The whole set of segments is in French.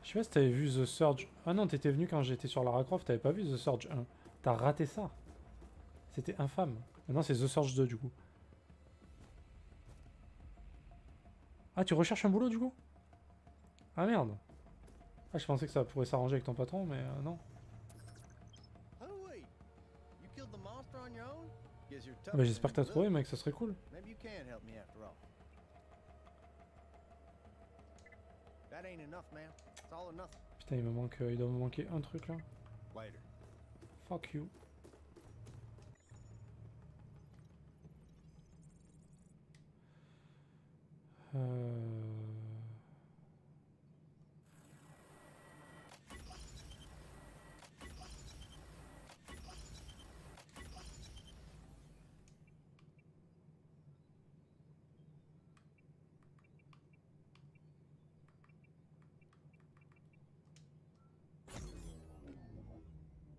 Je sais pas si t'avais vu The Surge. Ah non, t'étais venu quand j'étais sur Lara Croft, t'avais pas vu The Surge 1. T'as raté ça. C'était infâme. Maintenant c'est The Surge 2 du coup. Ah, tu recherches un boulot du coup? Ah merde. Ah, je pensais que ça pourrait s'arranger avec ton patron, mais non. Hooey! You killed the monster on your own? Guess you're Bah, tougher j'espère than que t'as you trouvé, look. mec, ça serait cool. Maybe you can help me after all. That ain't enough, man. It's all or nothing. Putain, il doit me manquer un truc là. Later. Fuck you. Euh...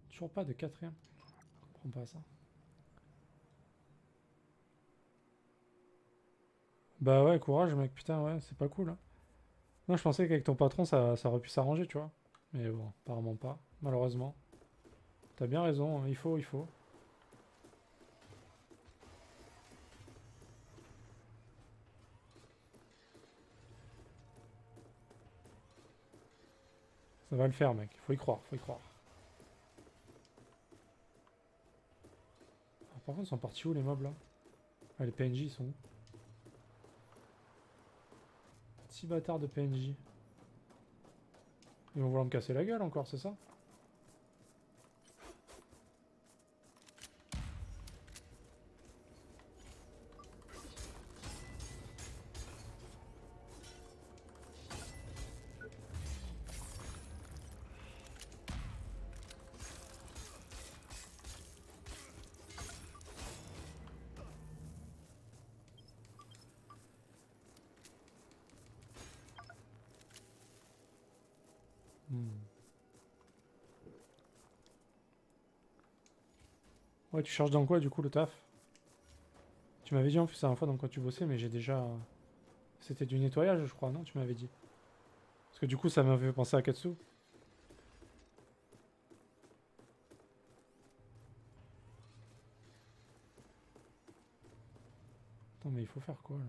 Toujours pas de quatrième. Je comprends pas ça. Bah ouais, courage, mec, putain, ouais, c'est pas cool. Hein. Non, je pensais qu'avec ton patron, ça aurait pu s'arranger, tu vois. Mais bon, apparemment pas, malheureusement. T'as bien raison, hein, il faut, il faut. Ça va le faire, mec, faut y croire, faut y croire. Alors, par contre, ils sont partis où les mobs là? Ah, les PNJ, ils sont où? 6 bâtards de PNJ. Ils vont vouloir me casser la gueule encore, c'est ça? Ouais, tu charges dans quoi du coup le taf? Tu m'avais dit en plus la dernière fois dans quoi tu bossais, mais j'ai déjà... C'était du nettoyage, je crois, non? Tu m'avais dit. Parce que du coup, ça m'a fait penser à Katsu. Attends, mais il faut faire quoi là?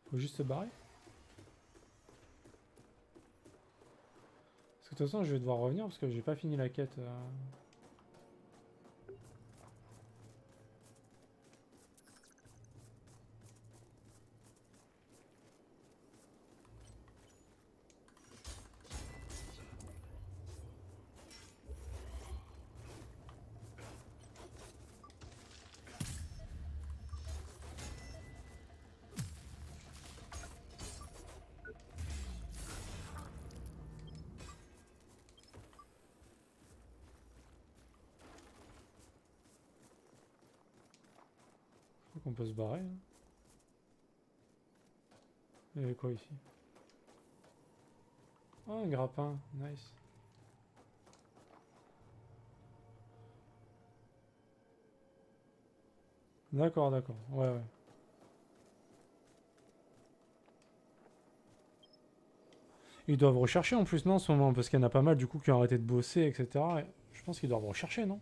Faut juste se barrer? Parce que de toute façon, je vais devoir revenir parce que j'ai pas fini la quête. Je crois qu'on peut se barrer. Hein. Il y avait quoi ici? Oh, un grappin, nice. D'accord, d'accord. Ouais, ouais. Ils doivent rechercher en plus, non, en ce moment, parce qu'il y en a pas mal du coup qui ont arrêté de bosser, etc. Et je pense qu'ils doivent rechercher, non?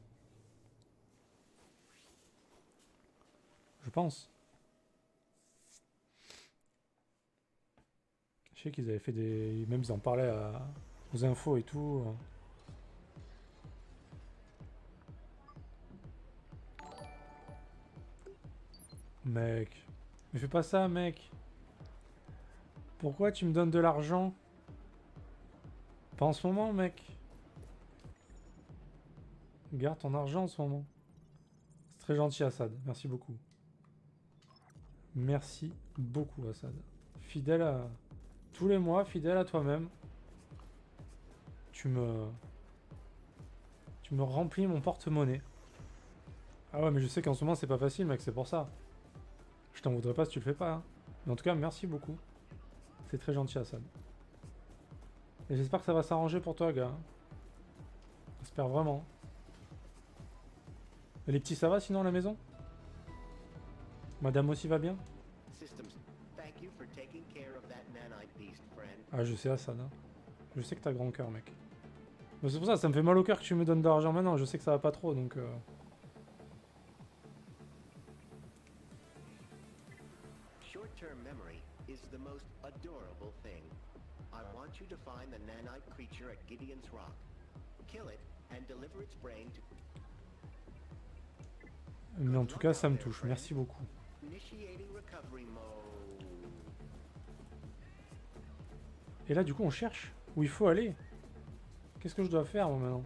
Je pense. Je sais qu'ils avaient fait des... Même ils en parlaient aux infos et tout. Mec. Mais fais pas ça, mec. Pourquoi tu me donnes de l'argent? Pas en ce moment, mec. Garde ton argent en ce moment. C'est très gentil, Assad. Merci beaucoup. Merci beaucoup, Assad. Fidèle à... Tous les mois, fidèle à toi-même. Tu me... Tu me remplis mon porte-monnaie. Ah ouais, mais je sais qu'en ce moment, c'est pas facile, mec. C'est pour ça. Je t'en voudrais pas si tu le fais pas. Hein. Mais en tout cas, merci beaucoup. C'est très gentil, Assad. Et j'espère que ça va s'arranger pour toi, gars. J'espère vraiment. Et les petits, ça va sinon à la maison? Madame aussi va bien? Systems, thank you for taking care of that nanite beast, friend. Ah, je sais, Assad. Hein. Je sais que t'as grand cœur, mec. Mais c'est pour ça, ça me fait mal au cœur que tu me donnes de l'argent maintenant. Je sais que ça va pas trop, donc... Short-term memory is the most adorable thing. I want you to find the nanite creature at Gideon's Rock. Kill it and deliver its brain to Mais en tout cas, ça me touche. Merci beaucoup. initiating recovery mode. Et là, du coup, on cherche où il faut aller. Qu'est-ce que je dois faire, moi, maintenant?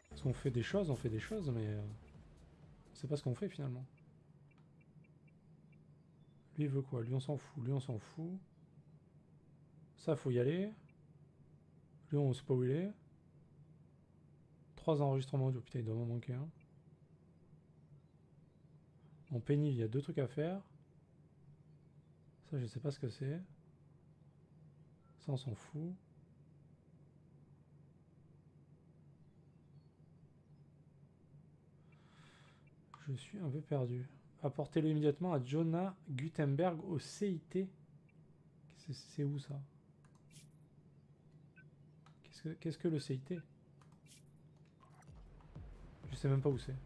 Parce qu'on fait des choses, mais... on sait pas ce qu'on fait, finalement. Lui, il veut quoi? Lui, on s'en fout. Lui, on s'en fout. Ça, faut y aller. Lui, on sait pas où il est. 3 enregistrements audio. Putain, il doit m'en manquer un. En pénible, il y a 2 trucs à faire. Ça, je sais pas ce que c'est. Ça, on s'en fout. Je suis un peu perdu. Apportez-le immédiatement à Jonah Gutenberg au CIT. C'est où ça? Qu'est-ce que le CIT? Je sais même pas où c'est.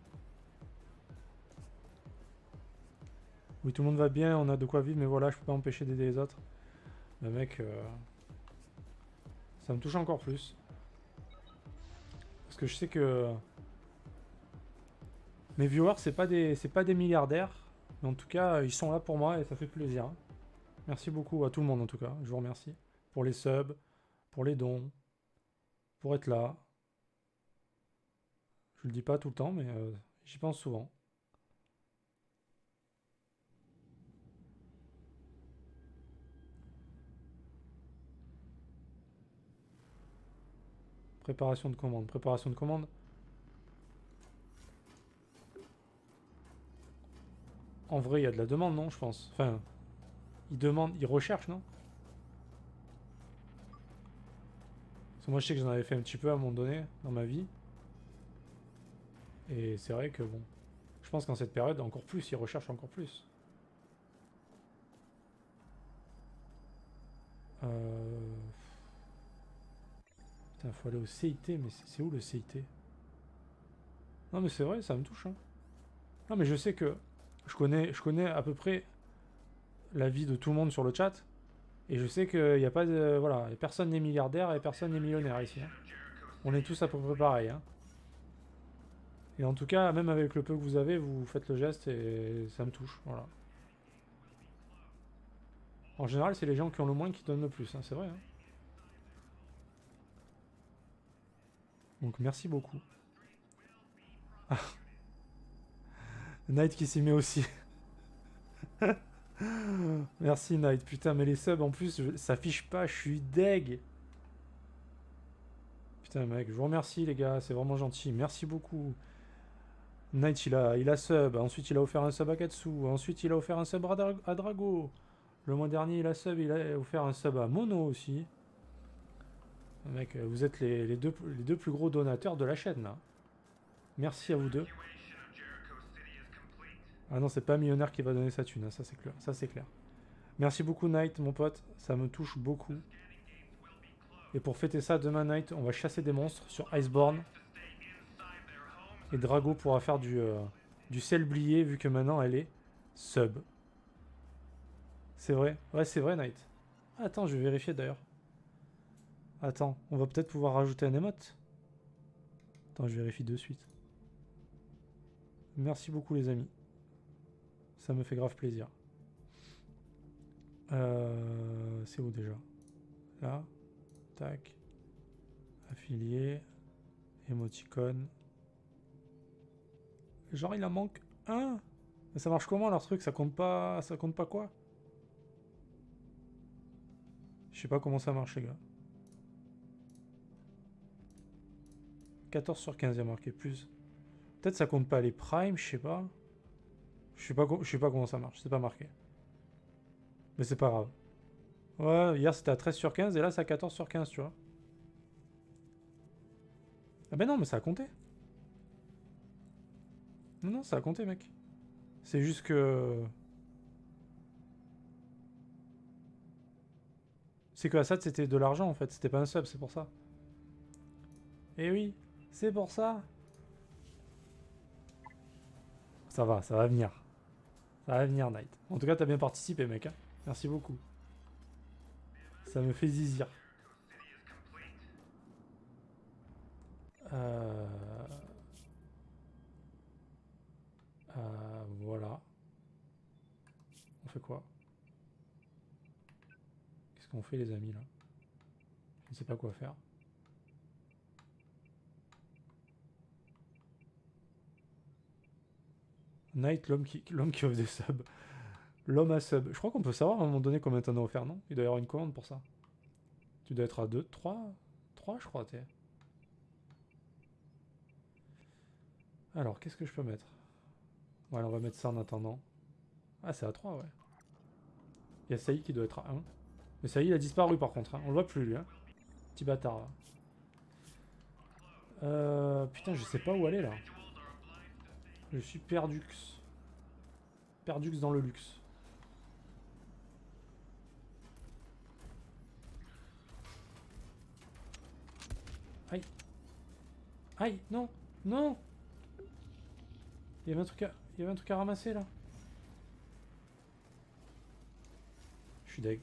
Oui, tout le monde va bien, on a de quoi vivre, mais voilà, je peux pas empêcher d'aider les autres. Le mec, ça me touche encore plus. Parce que je sais que mes viewers, c'est pas des milliardaires. Mais en tout cas, ils sont là pour moi et ça fait plaisir. Merci beaucoup à tout le monde en tout cas. Je vous remercie. Pour les subs, pour les dons, pour être là. Je le dis pas tout le temps, mais j'y pense souvent. Préparation de commande. Préparation de commande. En vrai, il y a de la demande, non, je pense. Enfin, ils demandent, ils recherchent, non? Parce que moi, je sais que j'en avais fait un petit peu à un moment donné dans ma vie. Et c'est vrai que bon, je pense qu'en cette période, encore plus, ils recherchent encore plus. Putain, faut aller au CIT, mais c'est où le CIT? Non, mais c'est vrai, ça me touche. Hein. Non, mais je sais que je connais à peu près la vie de tout le monde sur le chat. Et je sais qu'il n'y a pas de. Voilà, personne n'est milliardaire et personne n'est millionnaire ici. Hein. On est tous à peu près pareil. Hein. Et en tout cas, même avec le peu que vous avez, vous faites le geste et ça me touche. Voilà. En général, c'est les gens qui ont le moins qui donnent le plus. Hein, c'est vrai. Hein. Donc merci beaucoup. Ah. Knight qui s'y met aussi. Merci Knight. Putain, mais les subs en plus, ça affiche pas. Je suis deg. Putain, mec, je vous remercie les gars. C'est vraiment gentil. Merci beaucoup. Knight, il a sub. Ensuite, il a offert un sub à Katsu. Ensuite, il a offert un sub à Drago. Le mois dernier, il a offert un sub à Mono aussi. Mec, vous êtes les deux plus gros donateurs de la chaîne là. Merci à vous deux. Ah non, c'est pas un millionnaire qui va donner sa thune, hein, ça c'est clair. Ça c'est clair. Merci beaucoup Knight, mon pote, ça me touche beaucoup. Et pour fêter ça, demain Knight, on va chasser des monstres sur Iceborne. Et Drago pourra faire du sel blié vu que maintenant elle est sub. C'est vrai? Ouais, c'est vrai Knight. Attends, je vais vérifier d'ailleurs. Attends, on va peut-être pouvoir rajouter un emote. Attends, je vérifie de suite. Merci beaucoup les amis. Ça me fait grave plaisir. C'est où déjà? Là. Tac. Affilié. Émoticône. Genre il en manque un. Mais ça marche comment leur truc? Ça compte pas quoi? Je sais pas comment ça marche les gars. 14 sur 15 il y a marqué plus. Peut-être ça compte pas les primes, je sais pas. Je sais pas comment ça marche, c'est pas marqué. Mais c'est pas grave. Ouais, hier c'était à 13 sur 15 et là c'est à 14 sur 15, tu vois. Ah ben non, mais ça a compté. Non, ça a compté, mec. C'est juste que... C'est que Assad c'était de l'argent en fait, c'était pas un sub, c'est pour ça. Eh oui, c'est pour ça. Ça va venir. Ça va venir, Knight. En tout cas, t'as bien participé, mec. Hein. Merci beaucoup. Ça me fait zizir. Euh... Voilà. On fait quoi? Qu'est-ce qu'on fait, les amis, là? Je ne sais pas quoi faire. Knight, l'homme qui offre des subs. L'homme à sub. Je crois qu'on peut savoir à un moment donné combien t'en as offert, non? Il doit y avoir une commande pour ça. Tu dois être à 2, 3 3 je crois, t'es. Alors, qu'est-ce que je peux mettre? Voilà, on va mettre ça en attendant. Ah, c'est à 3, ouais. Il y a Saï qui doit être à 1. Mais Saï, il a disparu par contre. Hein. On le voit plus, lui. Hein. Petit bâtard, là. Putain, je sais pas où aller, là. Je suis perdux. Perdux dans le luxe. Aïe. Aïe, non. Non. Il y avait un truc à ramasser, là. Je suis deg.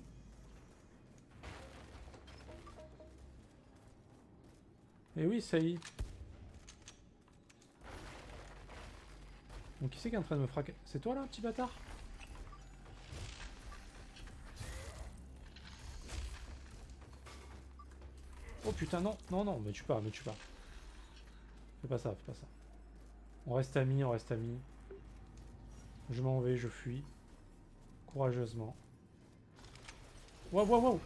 Et oui, ça y est. Donc qui c'est qui est en train de me fraquer? C'est toi là, petit bâtard? Oh putain, non, non, non, me tue pas, me tue pas. Fais pas ça, fais pas ça. On reste amis, on reste amis. Je m'en vais, je fuis. Courageusement. Waouh, waouh, waouh!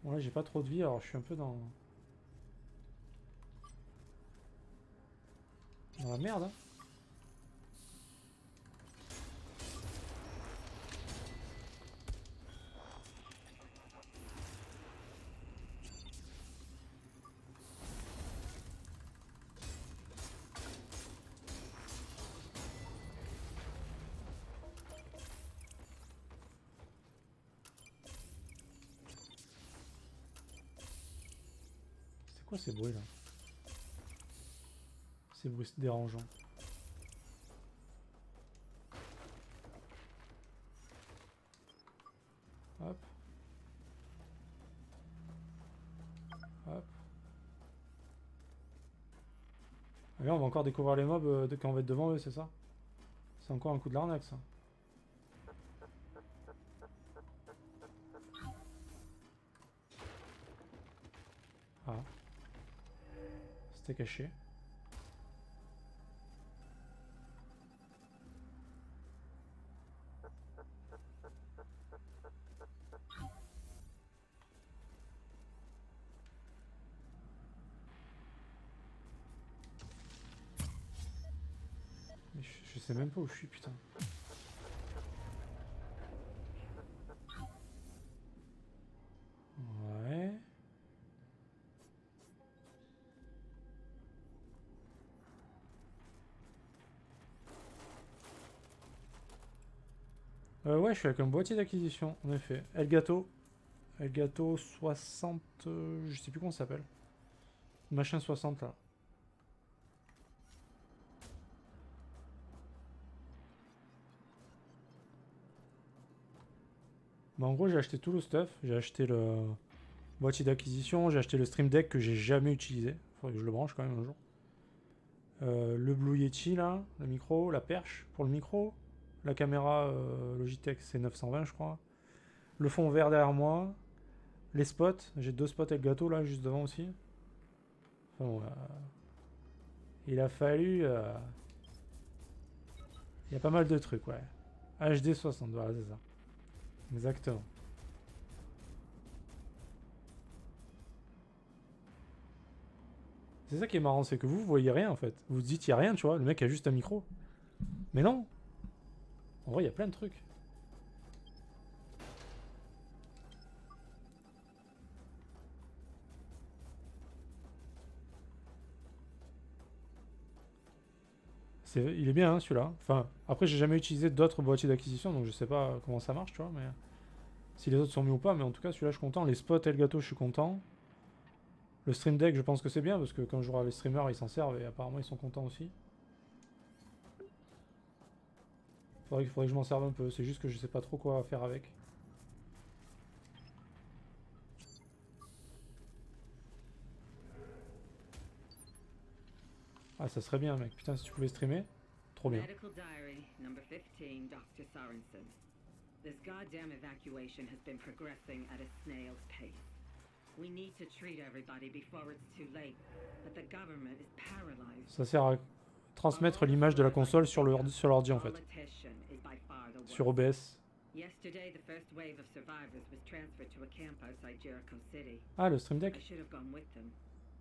Bon là j'ai pas trop de vie, alors je suis un peu dans la merde. Hein. C'est quoi ces bruits là? Ces bruits dérangeants. Hop. Hop. Ah là on va encore découvrir les mobs quand on va être devant eux, c'est ça? C'est encore un coup de l'arnaque ça. Ah. C'était caché. Mais je sais même pas où je suis, putain. Ouais. Ouais, je suis avec un boîtier d'acquisition, en effet. Elgato. Elgato 60... je sais plus comment ça s'appelle. Machin 60, là. Bah, en gros, j'ai acheté tout le stuff. J'ai acheté le boîtier d'acquisition, j'ai acheté le Stream Deck que j'ai jamais utilisé. Faudrait que je le branche quand même un jour. Le Blue Yeti, là, le micro, la perche pour le micro. La caméra Logitech C920, je crois. Le fond vert derrière moi. Les spots, j'ai 2 spots Elgato là, juste devant aussi. Enfin, bon, il a fallu... il y a pas mal de trucs, ouais. HD 60, voilà, c'est ça. Exactement. C'est ça qui est marrant, c'est que vous voyez rien en fait. Vous vous dites, il y a rien, tu vois, le mec a juste un micro. Mais non. En vrai, il y a plein de trucs. Il est bien hein, celui-là. Enfin, après j'ai jamais utilisé d'autres boîtiers d'acquisition, donc je sais pas comment ça marche, tu vois, mais si les autres sont mis ou pas, mais en tout cas celui-là je suis content. Les spots Elgato je suis content. Le Stream Deck je pense que c'est bien parce que quand je vois les streamers ils s'en servent et apparemment ils sont contents aussi. Faudrait que je m'en serve un peu, c'est juste que je sais pas trop quoi faire avec. Ah ça serait bien mec, putain si tu pouvais streamer, trop bien. Medical diary, number 15, Dr. Sorensen. This goddamn evacuation has been progressing at a snail's pace. We need to treat everybody before it's too late, but the government is paralyzed. Ça sert à transmettre l'image de la console sur l'ordi en fait, Politician is by far the sur worst. OBS. Yesterday, the first wave of survivors was transferred to a camp outside Jericho City. Ah le Stream I Deck, should have gone with them.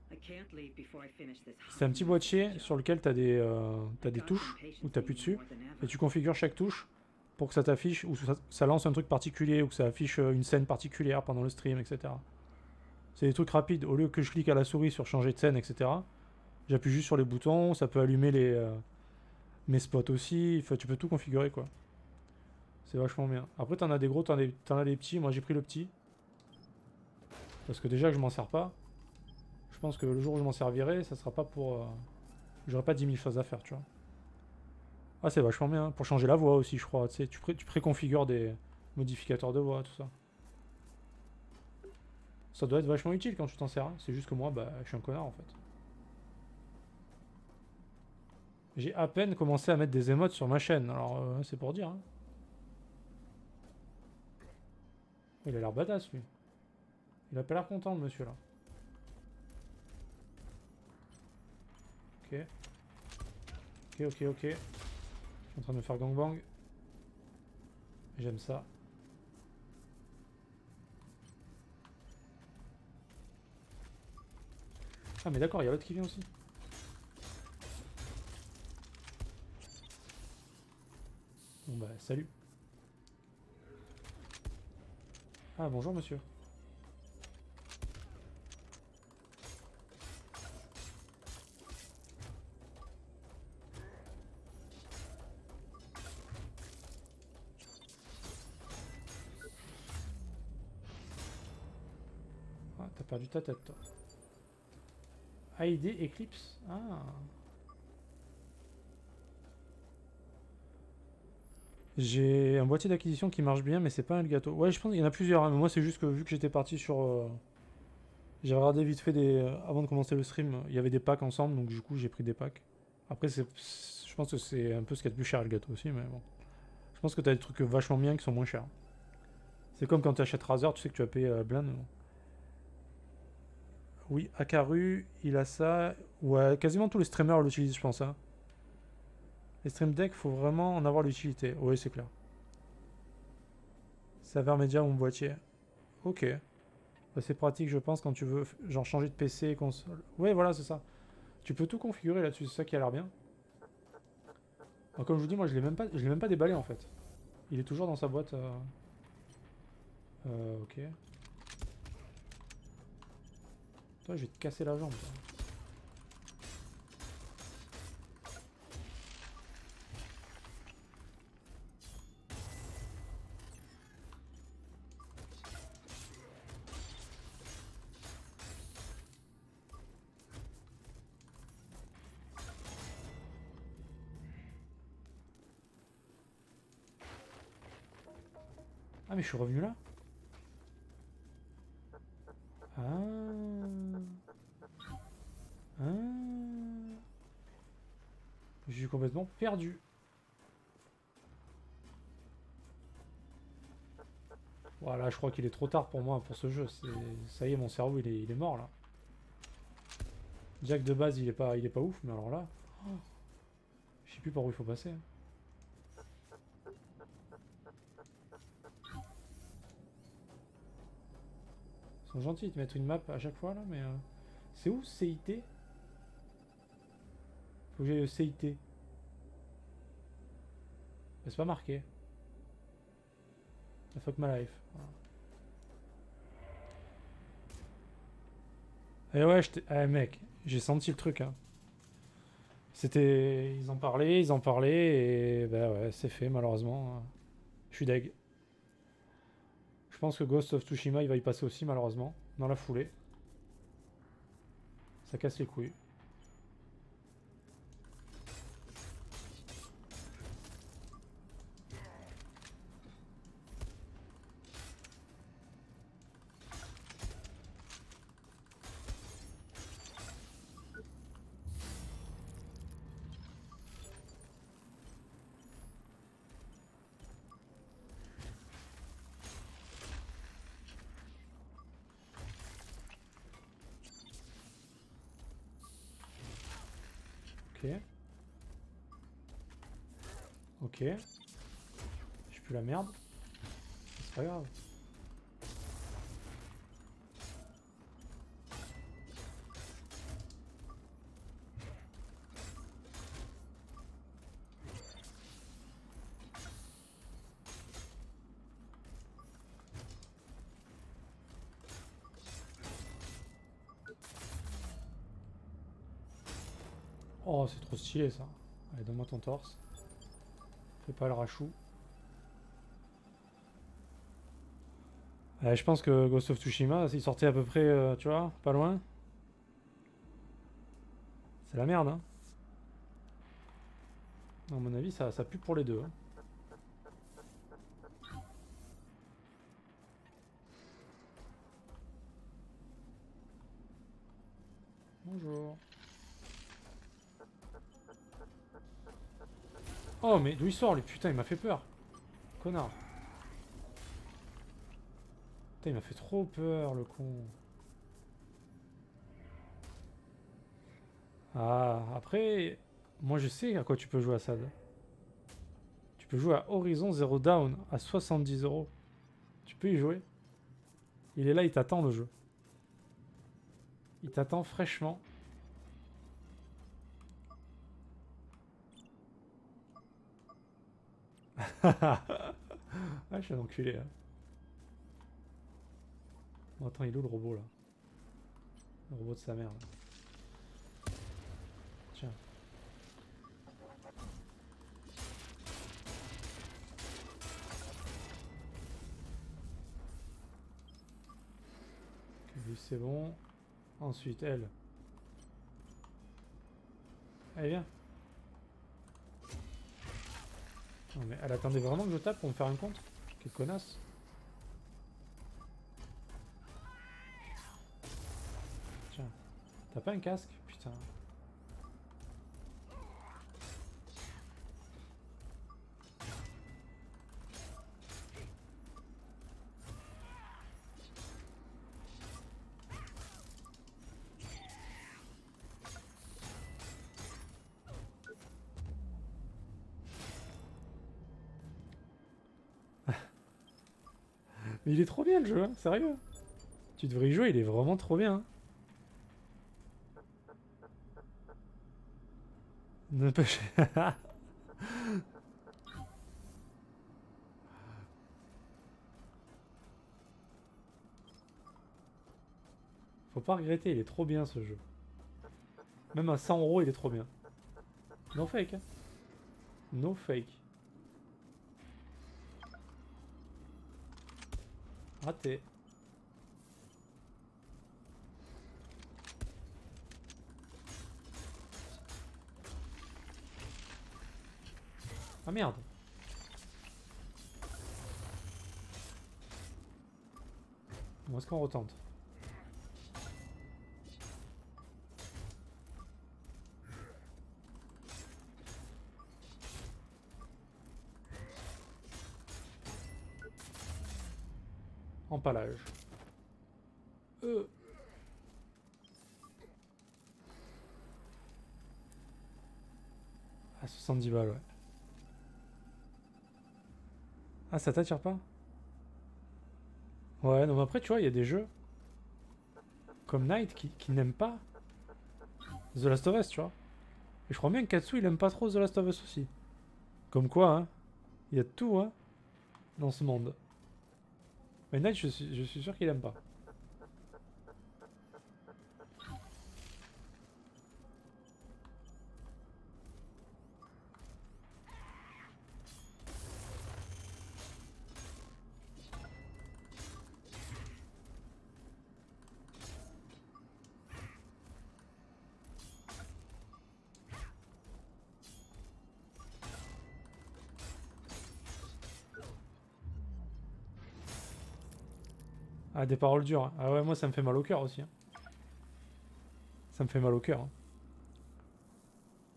I can't leave before I finish this. c'est un petit boîtier sur lequel t'as des touches où t'appuies dessus et tu configures chaque touche pour que ça t'affiche ou ça lance un truc particulier ou que ça affiche une scène particulière pendant le stream, etc. C'est des trucs rapides. Au lieu que je clique à la souris sur changer de scène, etc., j'appuie juste sur les boutons, ça peut allumer mes spots aussi, enfin, tu peux tout configurer quoi. C'est vachement bien. Après t'en as des gros, t'en as des petits, moi j'ai pris le petit. Parce que déjà que je m'en sers pas. Je pense que le jour où je m'en servirai, ça sera pas pour... J'aurai pas 10 000 choses à faire, tu vois. Ah c'est vachement bien, pour changer la voix aussi je crois, tu sais, tu préconfigures des modificateurs de voix, tout ça. Ça doit être vachement utile quand tu t'en sers, hein. C'est juste que moi, bah, je suis un connard en fait. J'ai à peine commencé à mettre des émotes sur ma chaîne, alors c'est pour dire. Hein. Il a l'air badass lui. Il a pas l'air content le monsieur là. Ok. Ok. Je suis en train de me faire gangbang. J'aime ça. Ah mais d'accord, il y a l'autre qui vient aussi. Bon bah salut. Ah bonjour monsieur. Ah t'as perdu ta tête toi. AID Eclipse. Ah. J'ai un boîtier d'acquisition qui marche bien, mais c'est pas un Elgato. Ouais, je pense qu'il y en a plusieurs, hein, mais moi c'est juste que vu que j'étais parti sur... j'ai regardé vite fait avant de commencer le stream, il y avait des packs ensemble, donc du coup j'ai pris des packs. Après, je pense que c'est un peu ce qu'il y a de plus cher Elgato aussi, mais bon. Je pense que t'as des trucs vachement bien qui sont moins chers. C'est comme quand tu achètes Razer, tu sais que tu vas payer blinde. Oui, Akaru, il a ça. Ouais, quasiment tous les streamers l'utilisent, je pense. Hein. Les Stream Deck, faut vraiment en avoir l'utilité. Oui, c'est clair. Serveur média ou mon boîtier. Ok. Bah, c'est pratique, je pense, quand tu veux genre changer de PC, console. Ouais, voilà, c'est ça. Tu peux tout configurer là-dessus, c'est ça qui a l'air bien. Alors, comme je vous dis, moi, je l'ai même pas déballé en fait. Il est toujours dans sa boîte. Ok. Toi, je vais te casser la jambe. Toi. Ah mais je suis revenu là. Ah. Ah. Je suis complètement perdu. Voilà, je crois qu'il est trop tard pour moi pour ce jeu. Ça y est, mon cerveau il est mort là. Jack de base il est pas ouf, mais alors là, je sais plus par où il faut passer. Hein. Ils sont gentils, ils te mettent une map à chaque fois là, mais c'est où CIT? Faut que j'aille au CIT. Mais c'est pas marqué. I fuck my life. Voilà. Et ouais, mec, j'ai senti le truc. Hein. C'était... ils en parlaient, et bah ouais, c'est fait malheureusement. Je suis deg. Je pense que Ghost of Tsushima, il va y passer aussi malheureusement, dans la foulée. Ça casse les couilles. Ok. Ok. J'ai plus la merde. C'est pas grave. Oh, c'est trop stylé ça. Allez, donne-moi ton torse. Fais pas le rachou. Je pense que Ghost of Tsushima, il sortait à peu près, tu vois, pas loin. C'est la merde, hein. À mon avis, ça pue pour les deux. Hein. Bonjour. Oh, mais d'où il sort, lui? Putain, il m'a fait peur. Connard. Putain, il m'a fait trop peur, le con. Ah, après, moi je sais à quoi tu peux jouer à ça. Tu peux jouer à Horizon Zero Dawn à 70 euros. Tu peux y jouer. Il est là, il t'attend le jeu. Il t'attend fraîchement. Ah, je suis un enculé. Hein. Bon, attends, il est où le robot là? Le robot de sa mère. Là. Tiens. Ok, lui c'est bon. Ensuite, elle. Allez, viens. Non mais elle attendait vraiment que je tape pour me faire un contre? Quelle connasse. Tiens. T'as pas un casque? Putain. Mais il est trop bien le jeu, hein, sérieux. Tu devrais y jouer, il est vraiment trop bien. Hein. Ne pas... Faut pas regretter, il est trop bien ce jeu. Même à 100 euros, il est trop bien. No fake. Hein. No fake. Raté. Ah merde. Bon, est-ce qu'on retente? Empalage. À 70 balles, ouais. Ah, ça t'attire pas? Ouais, non, mais après, tu vois, il y a des jeux comme Knight qui n'aiment pas The Last of Us, tu vois. Et je crois bien que Katsu, il aime pas trop The Last of Us aussi. Comme quoi, hein. Il y a de tout, hein, dans ce monde. Mais Knight, je suis sûr qu'il aime pas. Ah, des paroles dures. Hein. Ah ouais, moi ça me fait mal au cœur aussi. Hein. Ça me fait mal au cœur. Hein.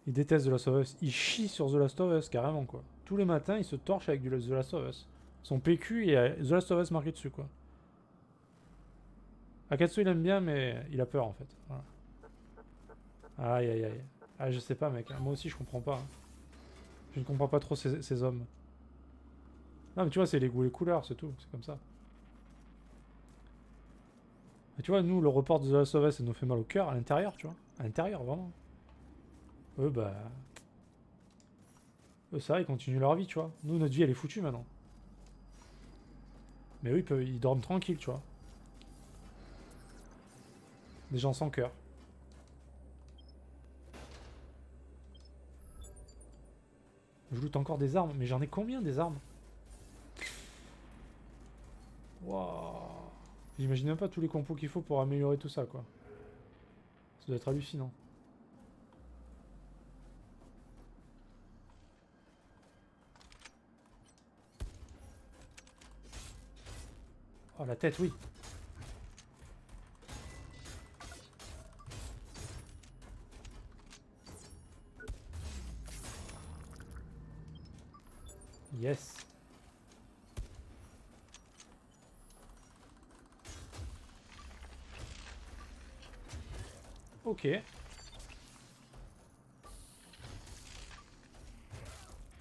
Il déteste The Last of Us. Il chie sur The Last of Us, carrément, quoi. Tous les matins, il se torche avec du The Last of Us. Son PQ, il y a The Last of Us marqué dessus, quoi. Akatsu, il aime bien, mais il a peur, en fait. Voilà. Aïe, aïe, aïe. Ah, je sais pas, mec. Moi aussi, je comprends pas. Hein. Je ne comprends pas trop ces hommes. Non, mais tu vois, c'est les goûts et les couleurs, c'est tout. C'est comme ça. Et tu vois, nous, le report de The Last of Us, ça nous fait mal au cœur, à l'intérieur, tu vois. À l'intérieur, vraiment. Eux, bah... Eux, ça, ils continuent leur vie, tu vois. Nous, notre vie, elle est foutue, maintenant. Mais eux, ils dorment tranquilles, tu vois. Des gens sans cœur. Je loot encore des armes. Mais j'en ai combien, des armes? Waouh. J'imagine même pas tous les compos qu'il faut pour améliorer tout ça, quoi. Ça doit être hallucinant. Oh, la tête, oui. Yes. Ok.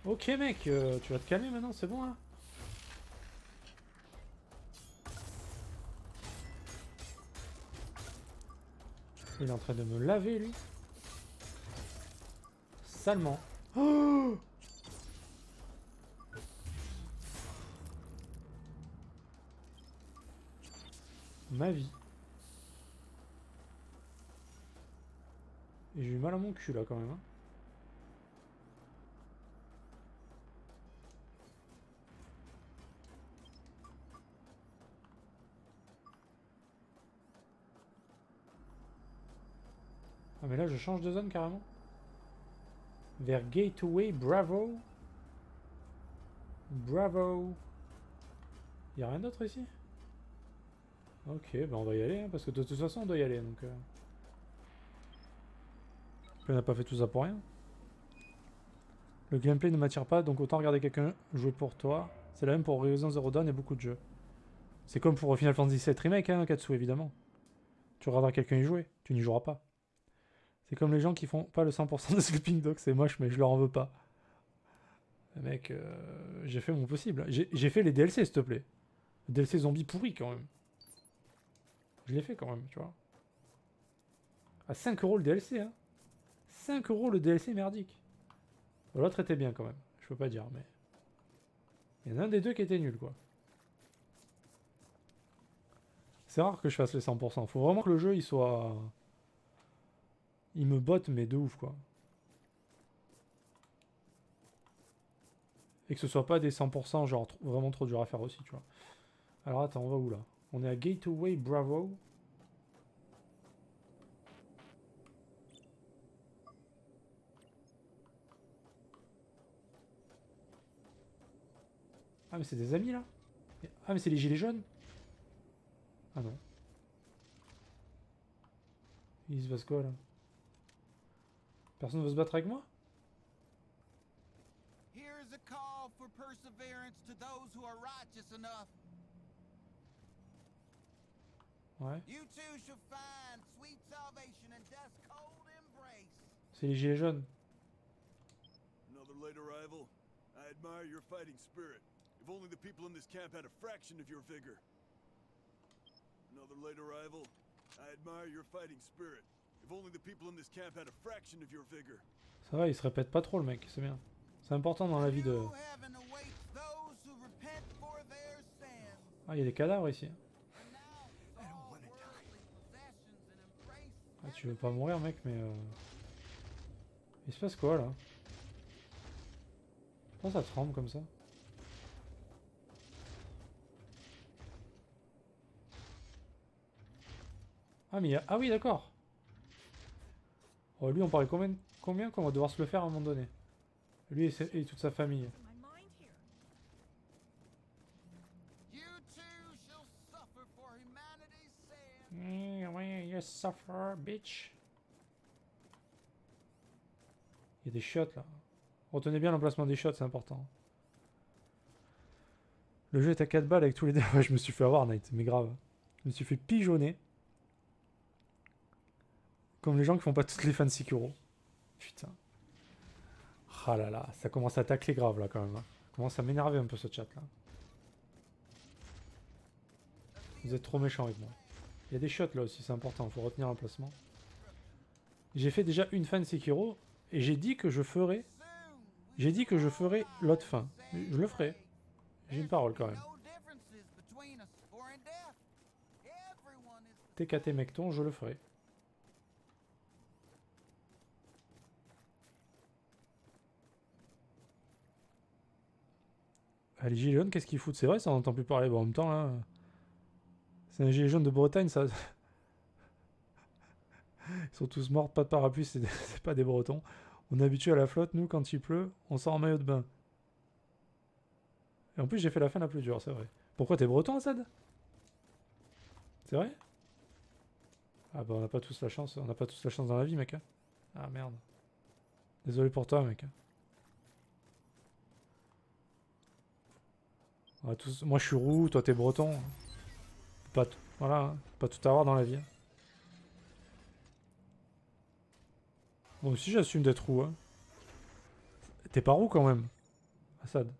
Ok, mec, tu vas te calmer maintenant, c'est bon, là. Il est en train de me laver, lui. Salement. Oh, ma vie. Et j'ai eu mal à mon cul, là, quand même. Hein. Ah, mais là, je change de zone, carrément. Vers Gateway, bravo. Bravo. Y'a rien d'autre ici? Ok, bah on va y aller, hein, parce que de toute façon, on doit y aller, donc... On n'a pas fait tout ça pour rien. Le gameplay ne m'attire pas, donc autant regarder quelqu'un jouer pour toi. C'est la même pour Horizon Zero Dawn et beaucoup de jeux. C'est comme pour Final Fantasy VII Remake, hein, Katsu, évidemment. Tu regarderas quelqu'un y jouer, tu n'y joueras pas. C'est comme les gens qui font pas le 100% de Sleeping Dog, c'est moche, mais je leur en veux pas. Mec, j'ai fait mon possible. J'ai fait les DLC, s'il te plaît. Le DLC zombie pourri, quand même. Je l'ai fait, quand même, tu vois. À 5 € le DLC, hein. 5 € le DLC merdique. L'autre était bien, quand même. Je peux pas dire, mais... Il y en a un des deux qui était nul, quoi. C'est rare que je fasse les 100%. Faut vraiment que le jeu, il soit... Il me botte, mais de ouf, quoi. Et que ce soit pas des 100%, genre vraiment trop dur à faire aussi, tu vois. Alors attends, on va où, là? On est à Gateway, bravo. Ah, mais c'est des amis, là? Ah, mais c'est les gilets jaunes? Ah non. Il se passe quoi, là? Personne veut se battre avec moi? Here's a call for perseverance to those who are righteous enough. Ouais. You too shall find sweet salvation in death's cold embrace. C'est les gilets jaunes. Another late arrival. I admire your fighting spirit. If only the people in this camp had a fraction of your vigor. Another late arrival. I admire your fighting spirit. If only the people in this camp had a fraction of your vigor. Ça va, il se répète pas trop, le mec, c'est bien. C'est important dans la vie de... New heaven awaits those who repent for their sins. Ah, il y a des cadavres ici. And now with all worldly possessions and embrace. Ah, tu veux pas mourir, mec, mais... Il se passe quoi, là? Pourquoi ça tremble comme ça? Ah, mais il y a... Ah oui, d'accord. Oh, lui, on parlait combien qu'on va devoir se le faire à un moment donné? Lui et toute sa famille. You too shall suffer for humanity. You suffer, bitch. Il y a des chiottes là. Retenez bien l'emplacement des chiottes, c'est important. Le jeu est à 4 balles avec tous les... Ouais, je me suis fait avoir, Night, mais grave. Je me suis fait pigeonner. Comme les gens qui font pas toutes les fans 6 euros. Putain. Ah là là, ça commence à tacler grave là quand même. Hein. Ça commence à m'énerver un peu ce chat là. Vous êtes trop méchants avec moi. Il y a des shots là aussi, c'est important, faut retenir l'emplacement. J'ai fait déjà une fan Sekiro et j'ai dit que je ferais. J'ai dit que je ferais l'autre fin. Je le ferai. J'ai une parole quand même. TKT Mecton, je le ferai. Ah, les gilets jaunes, qu'est-ce qu'ils foutent? C'est vrai, ça on n'entend plus parler. Bon, en même temps, là. C'est un gilet jaune de Bretagne, ça. Ils sont tous morts, pas de parapluie, c'est pas des Bretons. On est habitué à la flotte, nous, quand il pleut, on sort en maillot de bain. Et en plus, j'ai fait la fin la plus dure, c'est vrai. Pourquoi t'es breton, Assad? C'est vrai? Ah bah on n'a pas tous la chance, on n'a pas tous la chance dans la vie, mec. Hein. Ah merde. Désolé pour toi, mec. On va tous... Moi je suis roux, toi t'es breton. Pas t... Voilà, hein. Pas tout avoir dans la vie. Hein. Moi aussi j'assume d'être roux. Hein. T'es pas roux quand même, Assad.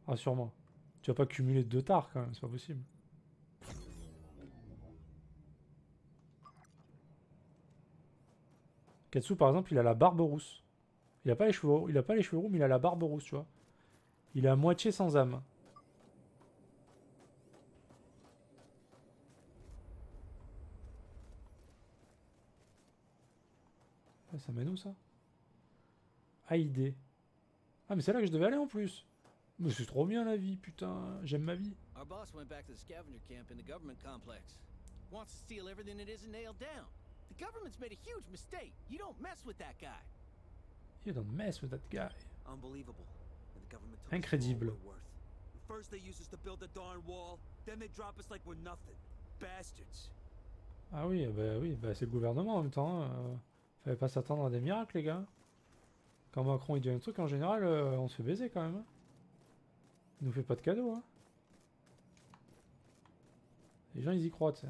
Rassure-moi. Tu vas pas cumuler 2 tares quand même, c'est pas possible. Katsu par exemple, il a la barbe rousse. Il a pas les cheveux roux, mais il a la barbe rousse, tu vois. Il est à moitié sans âme. Ah, ça mène où ça? Haïdé. Ah mais c'est là que je devais aller en plus. Mais c'est trop bien la vie, putain. J'aime ma vie. Our boss went back to the scavenger camp in the government complex. Wants to steal everything that isn't nailed down. The government's made a huge mistake. You don't mess with that guy. You don't mess with that guy. Unbelievable. And the government told us Incredible. all we're worth. First they use us to build the darn wall, then they drop us like we're nothing. Bastards. Ah oui, c'est le gouvernement en même temps. Fallait pas s'attendre à des miracles, les gars. Quand Macron il dit un truc, en général, on se fait baiser quand même. Hein. Il nous fait pas de cadeaux. Hein. Les gens, ils y croient, tu sais.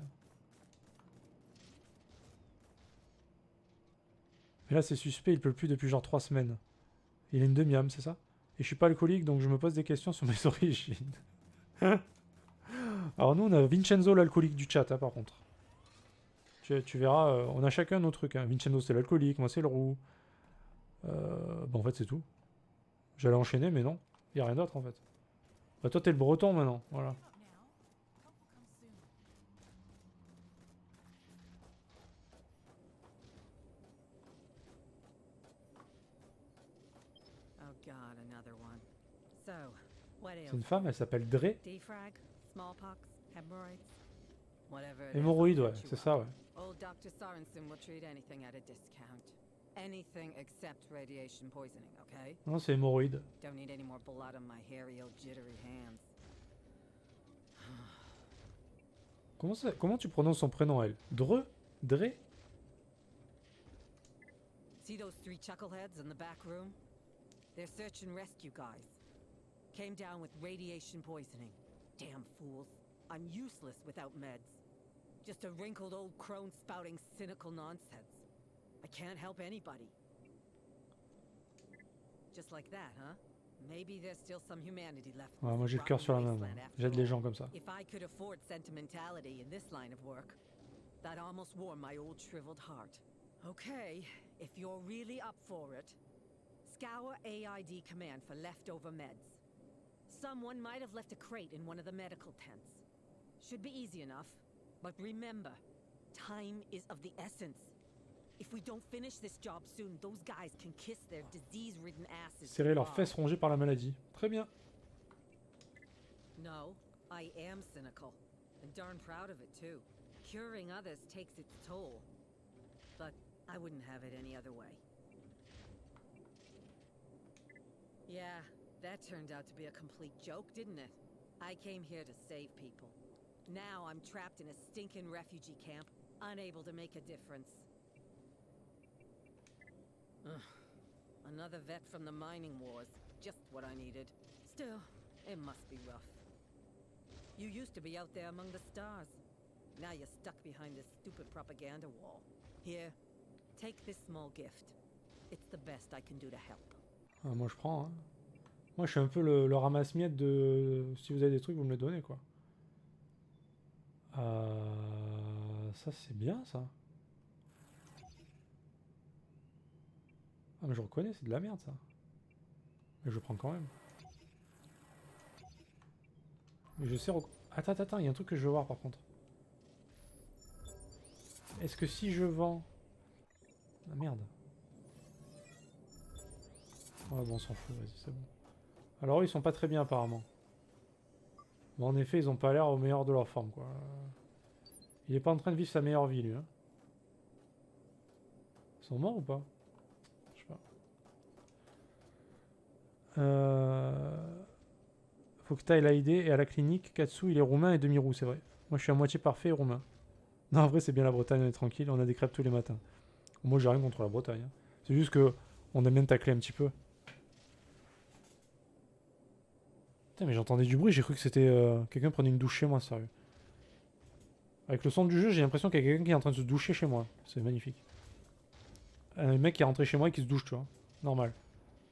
Mais là, c'est suspect, il pleut plus depuis genre 3 semaines. Il a une demi-âme, c'est ça? Et je suis pas alcoolique, donc je me pose des questions sur mes origines. Alors nous, on a Vincenzo, l'alcoolique du chat, hein, par contre. Tu verras, on a chacun nos trucs. Hein. Vincenzo, c'est l'alcoolique, moi, c'est le roux. Bon, en fait, c'est tout. J'allais enchaîner, mais non. Il n'y a rien d'autre, en fait. Bah, toi, t'es le breton, maintenant. Voilà. Oh God, another one. So, what C'est une femme, elle s'appelle Dre. Defrag, smallpox, hemorrhoids, whatever. it is, Hémorroïde, I'll ouais, get you c'est up. ça, ouais. Old Dr. Sorensen will treat anything at a discount. Anything except radiation poisoning, okay? Non, c'est hémorroïde. Don't need any more blood on my hairy old jittery hands. Comment tu prononces son prénom, elle? Dre? Dre? See those 3 chuckleheads in the back room? They're search and rescue guys. Came down with radiation poisoning. Damn fools. I'm useless without meds. Just a wrinkled old crone spouting cynical nonsense. I can't help anybody. Just like that, huh? Maybe there's still some humanity left. in Ouais, this moi, j'ai le cœur rotten sur la main. wasteland after J'aide les all. gens comme ça. If I could afford sentimentality in this line of work, that almost warmed my old shriveled heart. Okay, if you're really up for it, scour AID command for leftover meds. Someone might have left a crate in one of the medical tents. Should be easy enough. But remember, time is of the essence. If we don't finish this job soon, those guys can kiss their disease-ridden asses. Serrer leurs goodbye. fesses rongées par la maladie. Très bien. No, I am cynical. And darn proud of it, too. Curing others takes its toll. But I wouldn't have it any other way. Yeah, that turned out to be a complete joke, didn't it? I came here to save people. Now I'm trapped in a stinking refugee camp, Unable to make a difference. Ugh. Another vet from the mining wars. Just what I needed. Still, it must be rough. You used to be out there among the stars. Now you're stuck behind this stupid propaganda wall. Here, take this small gift. It's the best I can do to help. Ah, moi je prends. Hein. Moi je suis un peu le ramasse-miettes de... Si vous avez des trucs, vous me les donnez quoi. Ça c'est bien ça. Ah mais je reconnais, c'est de la merde ça. Mais je prends quand même. Mais je sais... Attends, il y a un truc que je veux voir par contre. Est-ce que si je vends... Ah merde. Ouais bon on s'en fout, vas-y c'est bon. Alors eux ils sont pas très bien apparemment. Mais en effet ils ont pas l'air au meilleur de leur forme quoi. Il est pas en train de vivre sa meilleure vie lui hein. Ils sont morts ou pas? Je sais pas. Faut que t'ailles l'aider et à la clinique. Katsu il est roumain et demi-roux c'est vrai. Moi je suis à moitié parfait et roumain. Non en vrai c'est bien la Bretagne, on est tranquille, on a des crêpes tous les matins. Moi j'ai rien contre la Bretagne. Hein. C'est juste que on aime bien tacler un petit peu. Putain mais j'entendais du bruit, j'ai cru que c'était quelqu'un prenait une douche chez moi, sérieux. Avec le son du jeu j'ai l'impression qu'il y a quelqu'un qui est en train de se doucher chez moi. C'est magnifique. Un mec qui est rentré chez moi et qui se douche tu vois. Normal.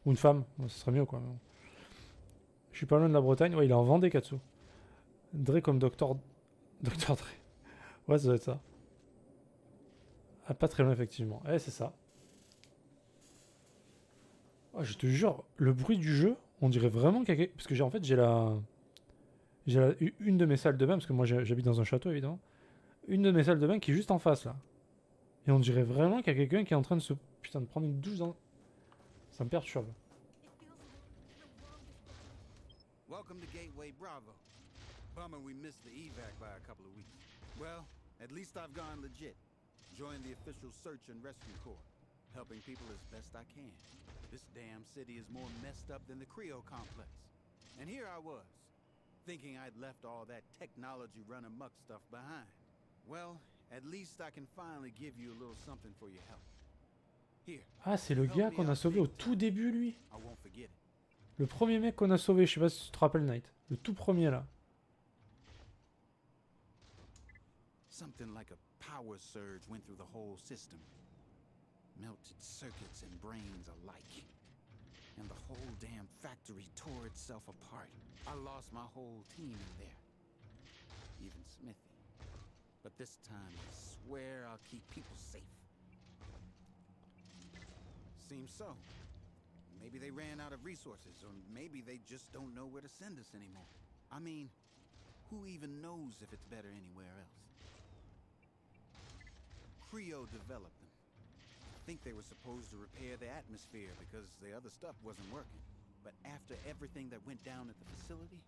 Ou une femme, bon, ce serait mieux quoi. Mais bon. Je suis pas loin de la Bretagne, ouais il est en Vendée Katsu. Dre comme Dr. Dre. Ouais ça doit être ça. Ah pas très loin effectivement. Eh c'est ça. Oh, je te jure, le bruit du jeu, on dirait vraiment qu'il y a... Parce que en fait, j'ai une de mes salles de bain, parce que moi j'habite dans un château évidemment. Une de mes salles de bain qui est juste en face là. Et on dirait vraiment qu'il y a quelqu'un qui est en train de se... Putain, de prendre une douche dans... Ça me perturbe. Welcome to Gateway Bravo. Bummer we missed the evac by a couple of weeks. Well, at least I've gone legit. Joined the official search and rescue corps. Helping people as best I can. This damn city is more messed up than the Creo complex. And here I was, thinking I'd left all that technology run amok stuff behind. Well, at least I can finally give you a little something for your help. Here. Ah, c'est le gars qu'on a sauvé au tout début, lui. I won't forget it. Le premier mec qu'on a sauvé, je sais pas si tu te rappelles, Knight. Le tout premier, là. Something like a power surge went through the whole system. Melted circuits and brains alike. And the whole damn factory tore itself apart. I lost my whole team in there. Even Smithy. But this time I swear I'll keep people safe. Seems so. Maybe they ran out of resources, or maybe they just don't know where to send us anymore. I mean, who even knows if it's better anywhere else? Creo developed them. I think they were supposed to repair the atmosphere because the other stuff wasn't working. But after everything that went down at the facility,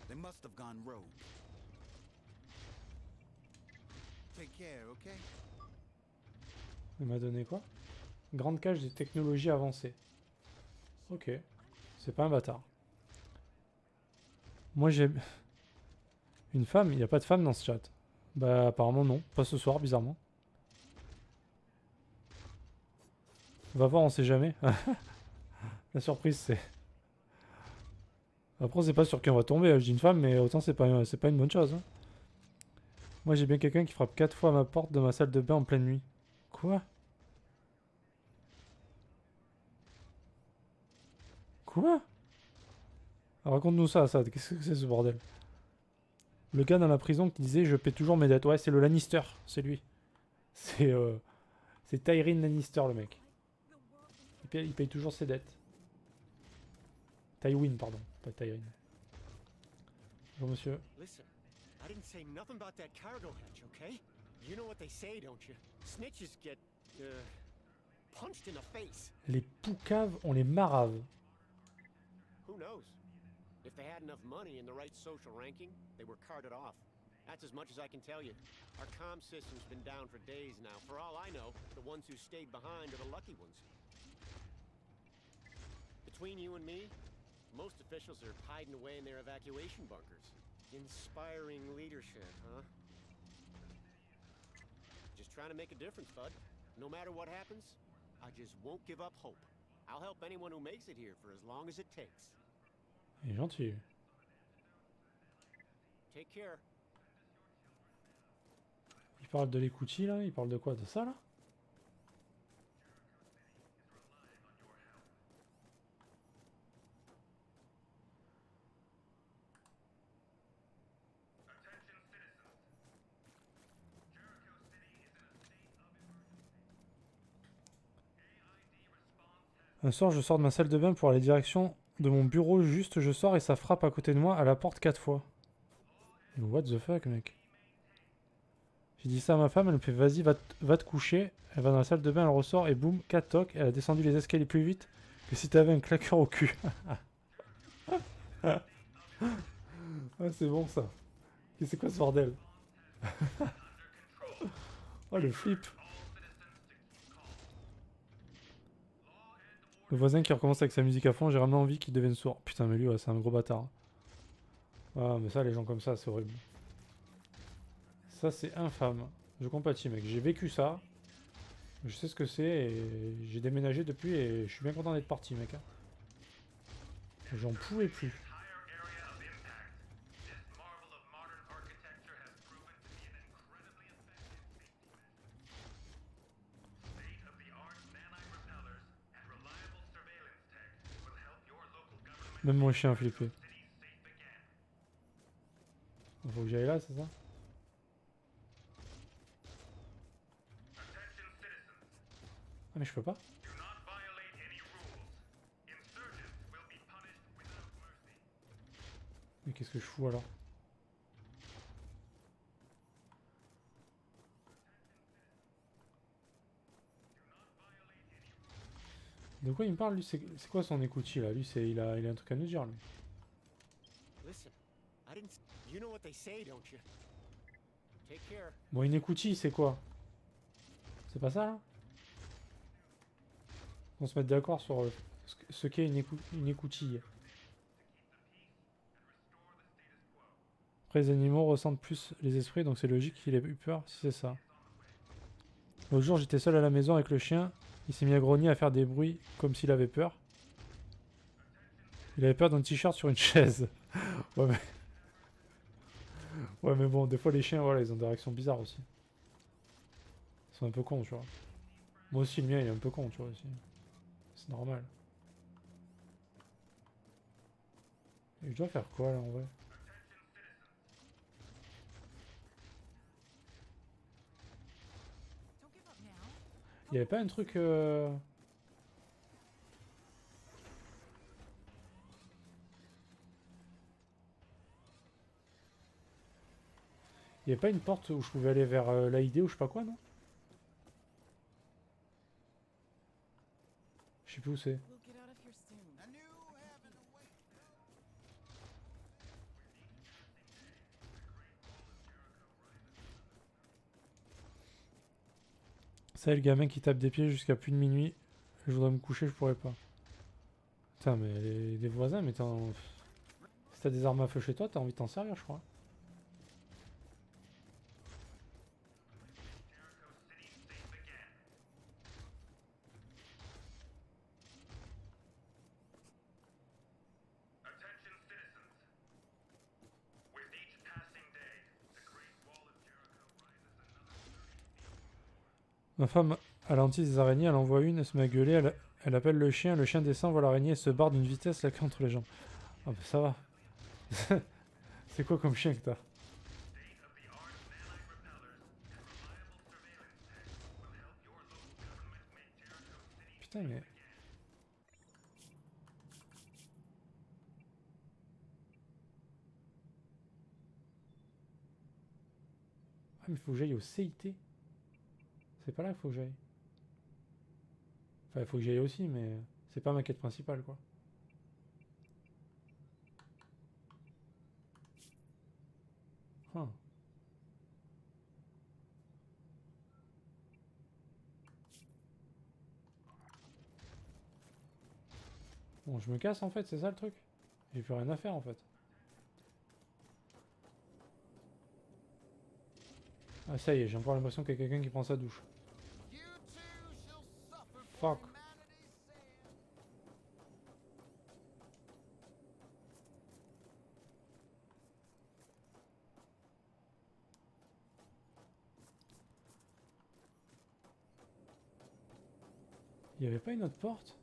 they must have gone rogue. Take care, okay? Il m'a donné quoi? Grande cage des technologies avancées. Ok. C'est pas un bâtard. Moi j'ai... Une femme? Il n'y a pas de femme dans ce chat. Bah apparemment non. Pas ce soir, bizarrement. On va voir, on sait jamais. La surprise c'est... Après c'est pas sur qui on va tomber. Je dis une femme mais autant c'est pas une bonne chose. Hein. Moi j'ai bien quelqu'un qui frappe 4 fois à ma porte de ma salle de bain en pleine nuit. Quoi? Quoi? Raconte-nous ça. Qu'est-ce que c'est ce bordel? Le gars dans la prison qui disait je paie toujours mes dettes. Ouais, c'est le Lannister, c'est lui. C'est Tyrion Lannister le mec. Il paye toujours ses dettes. Tywin, pardon, pas Tyrion. Bonjour monsieur. Listen, I didn't say nothing about that cargo hatch, okay? You know what they say, don't you? Snitches get punched in the face. Les poucaves, on les marave. Who knows? If they had enough money and the right social ranking, they were carted off. That's as much as I can tell you. Our comm system's been down for days now. For all I know, the ones who stayed behind are the lucky ones. Between you and me, most officials are hiding away in their evacuation bunkers. Inspiring leadership, huh? trying to make a difference, bud. No matter what happens, I just won't give up hope. I'll help anyone who makes it here for as long as it takes. Il est gentil. Take care. Il parle de l'écoutille là, il parle de quoi? De ça là? Un soir, je sors de ma salle de bain pour aller direction de mon bureau. Juste, je sors et ça frappe à côté de moi à la porte 4 fois. What the fuck, mec? J'ai dit ça à ma femme, elle me fait vas-y, va te coucher. Elle va dans la salle de bain, elle ressort et boum, 4 tocs. Elle a descendu les escaliers plus vite que si t'avais un claqueur au cul. Ah, c'est bon ça. Et c'est quoi ce bordel? Oh le flip. Le voisin qui recommence avec sa musique à fond, j'ai vraiment envie qu'il devienne sourd. Putain mais lui ouais, c'est un gros bâtard. Ah mais ça les gens comme ça c'est horrible. Ça c'est infâme. Je compatis mec, j'ai vécu ça. Je sais ce que c'est et j'ai déménagé depuis et je suis bien content d'être parti mec. J'en pouvais plus. Même mon chien a flippé. Faut que j'aille là, c'est ça? Ah mais je peux pas. Mais qu'est-ce que je fous alors? De quoi il me parle lui? C'est quoi son écoutille là? Lui il a un truc à nous dire lui. Listen, I didn't. You know what they say, don't you? Take care. Bon une écoutille c'est quoi? C'est pas ça là? On se met d'accord sur ce qu'est une écoutille. Après les animaux ressentent plus les esprits donc c'est logique qu'il ait eu peur si c'est ça. L'autre jour j'étais seul à la maison avec le chien. Il s'est mis à grogner, à faire des bruits comme s'il avait peur. Il avait peur d'un t-shirt sur une chaise. Ouais mais... ouais mais bon, des fois les chiens, voilà, ils ont des réactions bizarres aussi. Ils sont un peu cons, tu vois. Moi aussi le mien il est un peu con, tu vois aussi. C'est normal. Et je dois faire quoi là en vrai? Il y avait pas un truc... Il y avait pas une porte où je pouvais aller vers l'AID ou je sais pas quoi, non? Je sais plus où c'est. Ça, le gamin qui tape des pieds jusqu'à plus de minuit. Je voudrais me coucher, je pourrais pas. Putain, mais les voisins, mais t'en... Si t'as des armes à feu chez toi, t'as envie de t'en servir, je crois. Ma femme a l'hantise des araignées, elle en voit une, elle se met à gueuler, elle appelle le chien descend, voit l'araignée, se barre d'une vitesse, la queue entre les jambes. Ah bah ça va. C'est quoi comme chien que t'as? Putain mais... Ah mais faut que j'aille au CIT. C'est pas là qu'il faut que j'aille. Enfin, il faut que j'aille aussi, mais c'est pas ma quête principale, quoi. Huh. Bon, je me casse, en fait, c'est ça le truc. J'ai plus rien à faire, en fait. Ah ça y est, j'ai encore l'impression qu'il y a quelqu'un qui prend sa douche. Fuck. Il y avait pas une autre porte?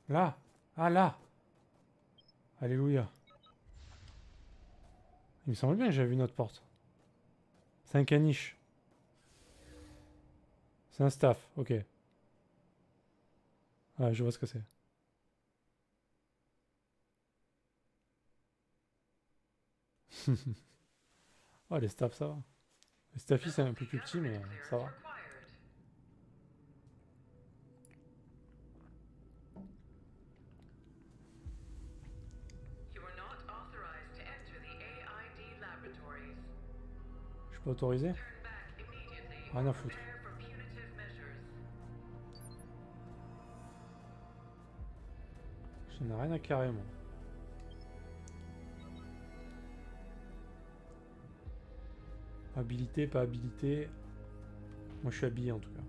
Là! Ah là! Alléluia. Il me semble bien que j'avais vu une autre porte. C'est un caniche. C'est un staff, ok. Ah, je vois ce que c'est. Oh, les staffs, ça va. Les staffis, c'est un peu plus petit, mais ça va. Je suis pas autorisé? Rien à foutre. J'en ai rien à carrer, moi. Habilité, pas habilité. Moi, je suis habillé, en tout cas.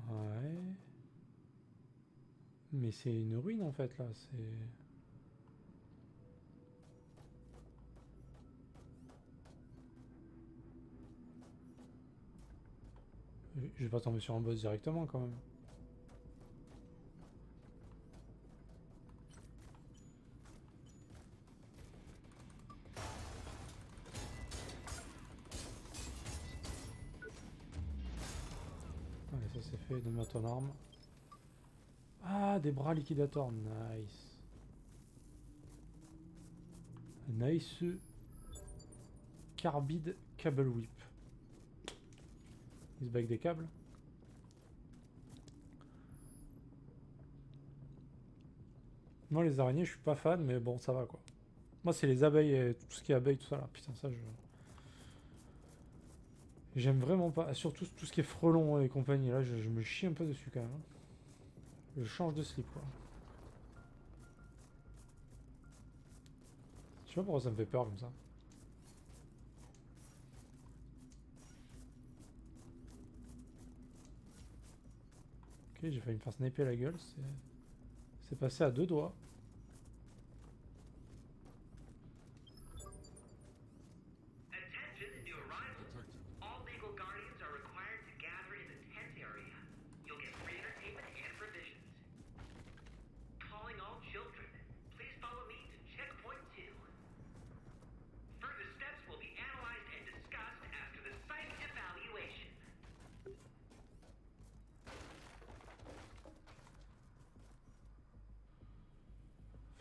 Ouais. Mais c'est une ruine, en fait, là. C'est... Je vais pas tomber sur un boss directement, quand même. Allez, ça c'est fait. Donne-moi ton arme. Ah, des bras liquidateurs. Nice. Nice. Carbide Cable Whip. Il se bat avec des câbles. Moi, les araignées, je suis pas fan, mais bon, ça va quoi. Moi, c'est les abeilles et tout ce qui est abeilles, tout ça là. Putain, ça, je. J'aime vraiment pas. Surtout tout ce qui est frelons et compagnie. Là, je me chie un peu dessus quand même. Je change de slip quoi. Je sais pas pourquoi ça me fait peur comme ça. Ok, j'ai failli me faire sniper la gueule. C'est passé à 2 doigts.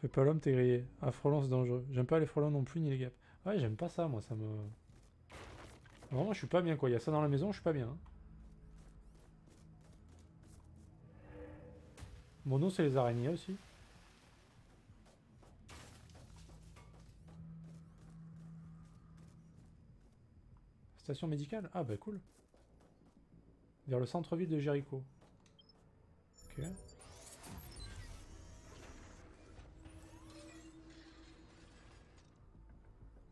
Fais pas l'homme, t'es grillé. Ah, frelon, c'est dangereux. J'aime pas les frelons non plus, ni les guêpes. Ouais, j'aime pas ça, moi, ça me... Vraiment, je suis pas bien, quoi. Il y a ça dans la maison, je suis pas bien. Hein. Mon nom, c'est les araignées aussi. Station médicale? Ah, bah cool. Vers le centre-ville de Jéricho. Ok.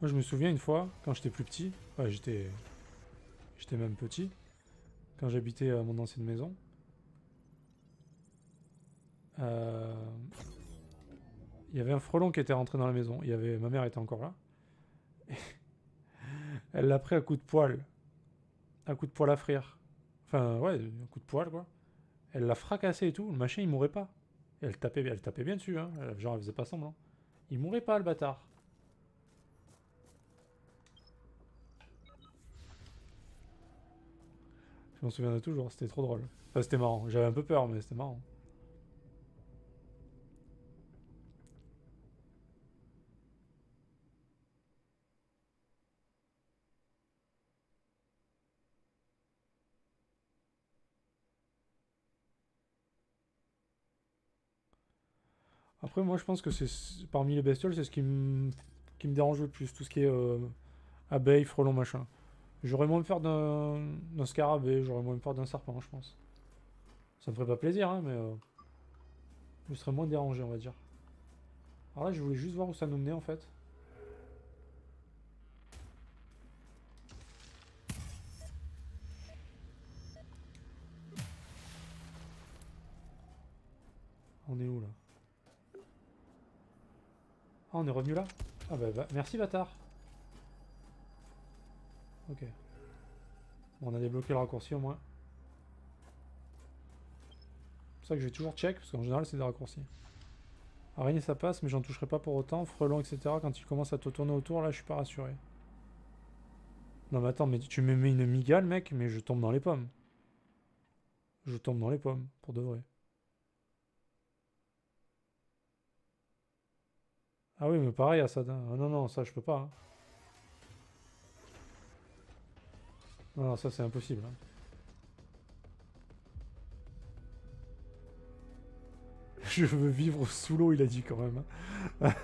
Moi, je me souviens une fois, quand j'étais plus petit, ouais, j'étais même petit, quand j'habitais à mon ancienne maison. Il y avait un frelon qui était rentré dans la maison. Ma mère était encore là. Elle l'a pris à coup de poêle. À coup de poêle à frire. Enfin, ouais, un coup de poêle, quoi. Elle l'a fracassé et tout. Le machin, il mourait pas. Et elle tapait bien dessus, hein. Genre, elle faisait pas semblant. Il mourait pas, le bâtard. Je m'en souviendrai toujours, c'était trop drôle. Enfin, c'était marrant. J'avais un peu peur, mais c'était marrant. Après, moi, je pense que c'est parmi les bestioles, c'est ce qui me dérange le plus. Tout ce qui est abeilles, frelons, machin. J'aurais moins peur d'un scarabée, j'aurais moins peur d'un serpent, je pense. Ça me ferait pas plaisir, hein, mais je serais moins dérangé, on va dire. Alors là, je voulais juste voir où ça nous menait, en fait. On est où, là? Ah, on est revenu là? Ah bah, merci, bâtard. Ok. Bon, on a débloqué le raccourci, au moins. C'est pour ça que je vais toujours check, parce qu'en général, c'est des raccourcis. Araignée, ça passe, mais j'en toucherai pas pour autant. Frelon, etc. Quand il commence à te tourner autour, là, je suis pas rassuré. Non, mais attends, mais tu me mets une migale, mec, mais je tombe dans les pommes. Je tombe dans les pommes, pour de vrai. Ah oui, mais pareil, Assad. Ah non, non, ça, je peux pas. Hein. Non, non, ça, c'est impossible. Hein. Je veux vivre sous l'eau, il a dit quand même. Hein.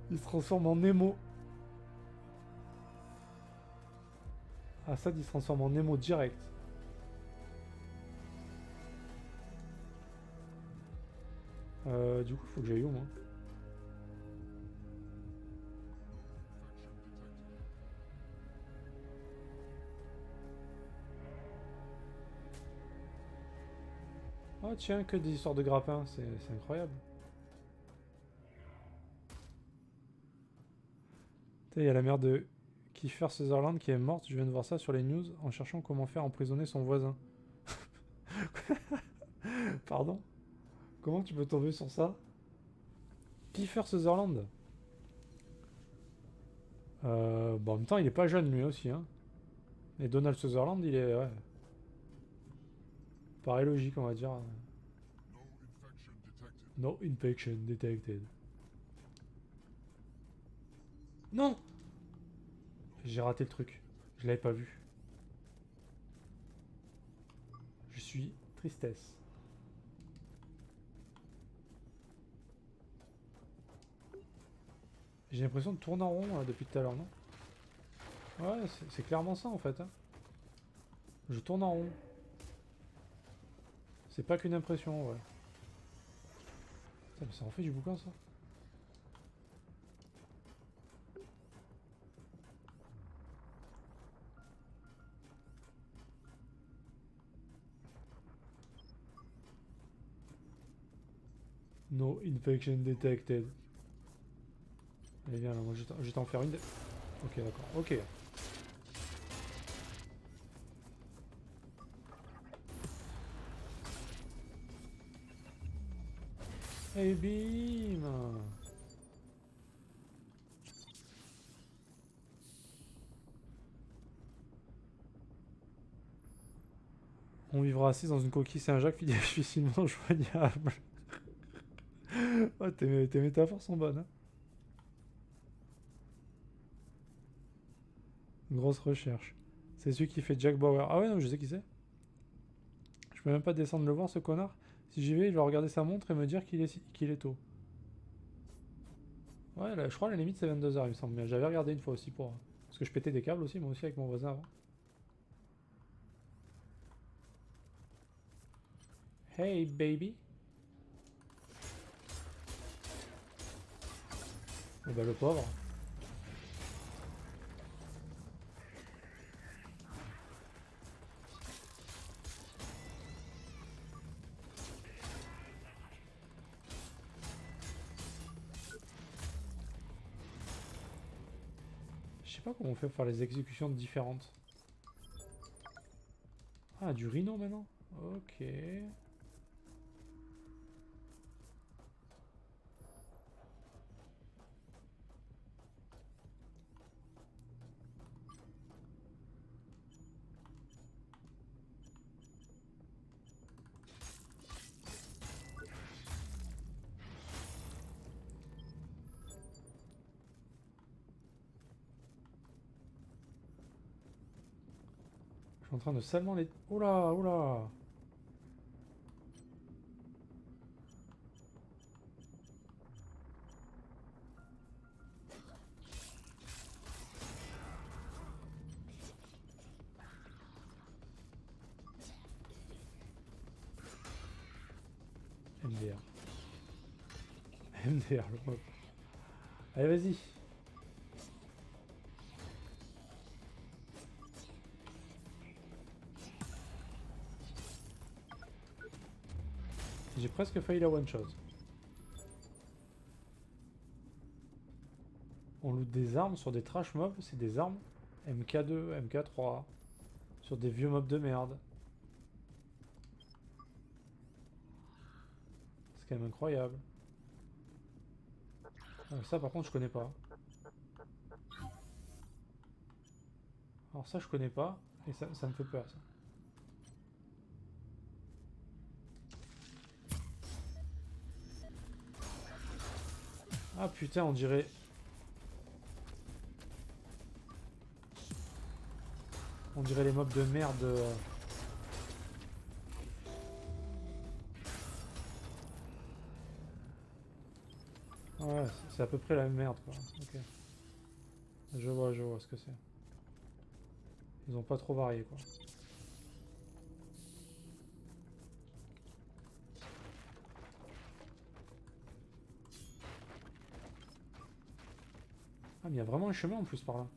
Il se transforme en Nemo. Assad, il se transforme en Nemo direct. Du coup, faut que j'aille où, moi? Oh tiens, que des histoires de grappins, c'est incroyable. Il y a la mère de Kiefer Sutherland qui est morte, je viens de voir ça sur les news en cherchant comment faire emprisonner son voisin. Pardon? Comment tu peux tomber sur ça? Kiefer Sutherland? Bon, en même temps, il est pas jeune lui aussi, hein. Et Donald Sutherland, il est... Ouais. Paraît logique, on va dire. No infection detected. Non! J'ai raté le truc. Je l'avais pas vu. Je suis tristesse. J'ai l'impression de tourner en rond depuis tout à l'heure, non? Ouais, c'est clairement ça en fait. Hein. Je tourne en rond. C'est pas qu'une impression, ouais. Putain, mais ça en fait du bouquin ça. No infection detected. Allez viens là, moi je vais t'en faire une. Ok d'accord, ok. Et bim. On vivra assis dans une coquille Saint-Jacques difficilement joignable. Oh, tes métaphores sont bonnes. Hein. Grosse recherche. C'est celui qui fait Jack Bauer. Ah ouais, non, je sais qui c'est. Je peux même pas descendre le voir, ce connard. Si j'y vais, il va regarder sa montre et me dire qu'il est tôt. Ouais, là, je crois à la limite c'est 22h, il me semble. Mais j'avais regardé une fois aussi pour... Parce que je pétais des câbles aussi, moi aussi, avec mon voisin avant. Hey, baby. Oh bah le pauvre. Je sais pas comment on fait pour faire les exécutions différentes. Ah, du rhino maintenant? Ok. Je suis en train de salement les... Oula, oula. MDR. MDR, le mob. Allez, vas-y. J'ai presque failli la one shot. On loot des armes sur des trash mobs, c'est des armes MK2, MK3, sur des vieux mobs de merde. C'est quand même incroyable. Ah, ça par contre je connais pas. Alors ça je connais pas, et ça me fait peur ça. Ah putain, on dirait... On dirait les mobs de merde. Ouais, c'est à peu près la même merde quoi. Ok. Je vois ce que c'est. Ils ont pas trop varié quoi. Ah mais il y a vraiment un chemin en plus par là.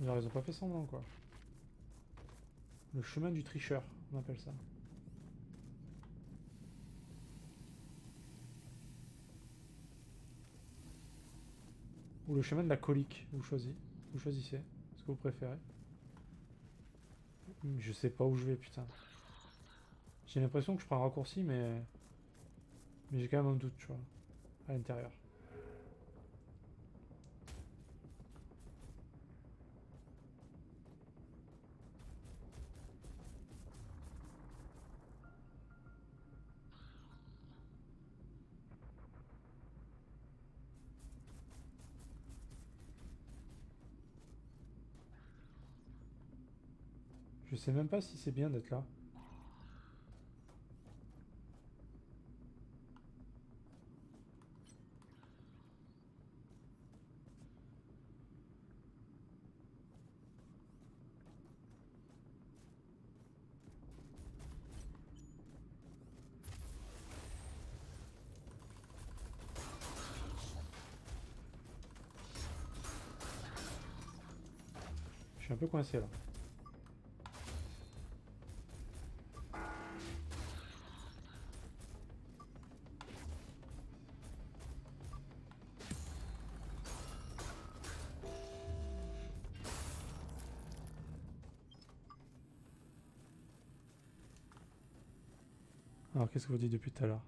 Genre ils ont pas fait semblant quoi. Le chemin du tricheur, on appelle ça. Ou le chemin de la colique, vous choisissez ce que vous préférez. Je sais pas où je vais putain. J'ai l'impression que je prends un raccourci mais j'ai quand même un doute tu vois. À l'intérieur. Je sais même pas si c'est bien d'être là. Je suis un peu coincé là. Alors qu'est-ce que vous dites depuis tout à l'heure?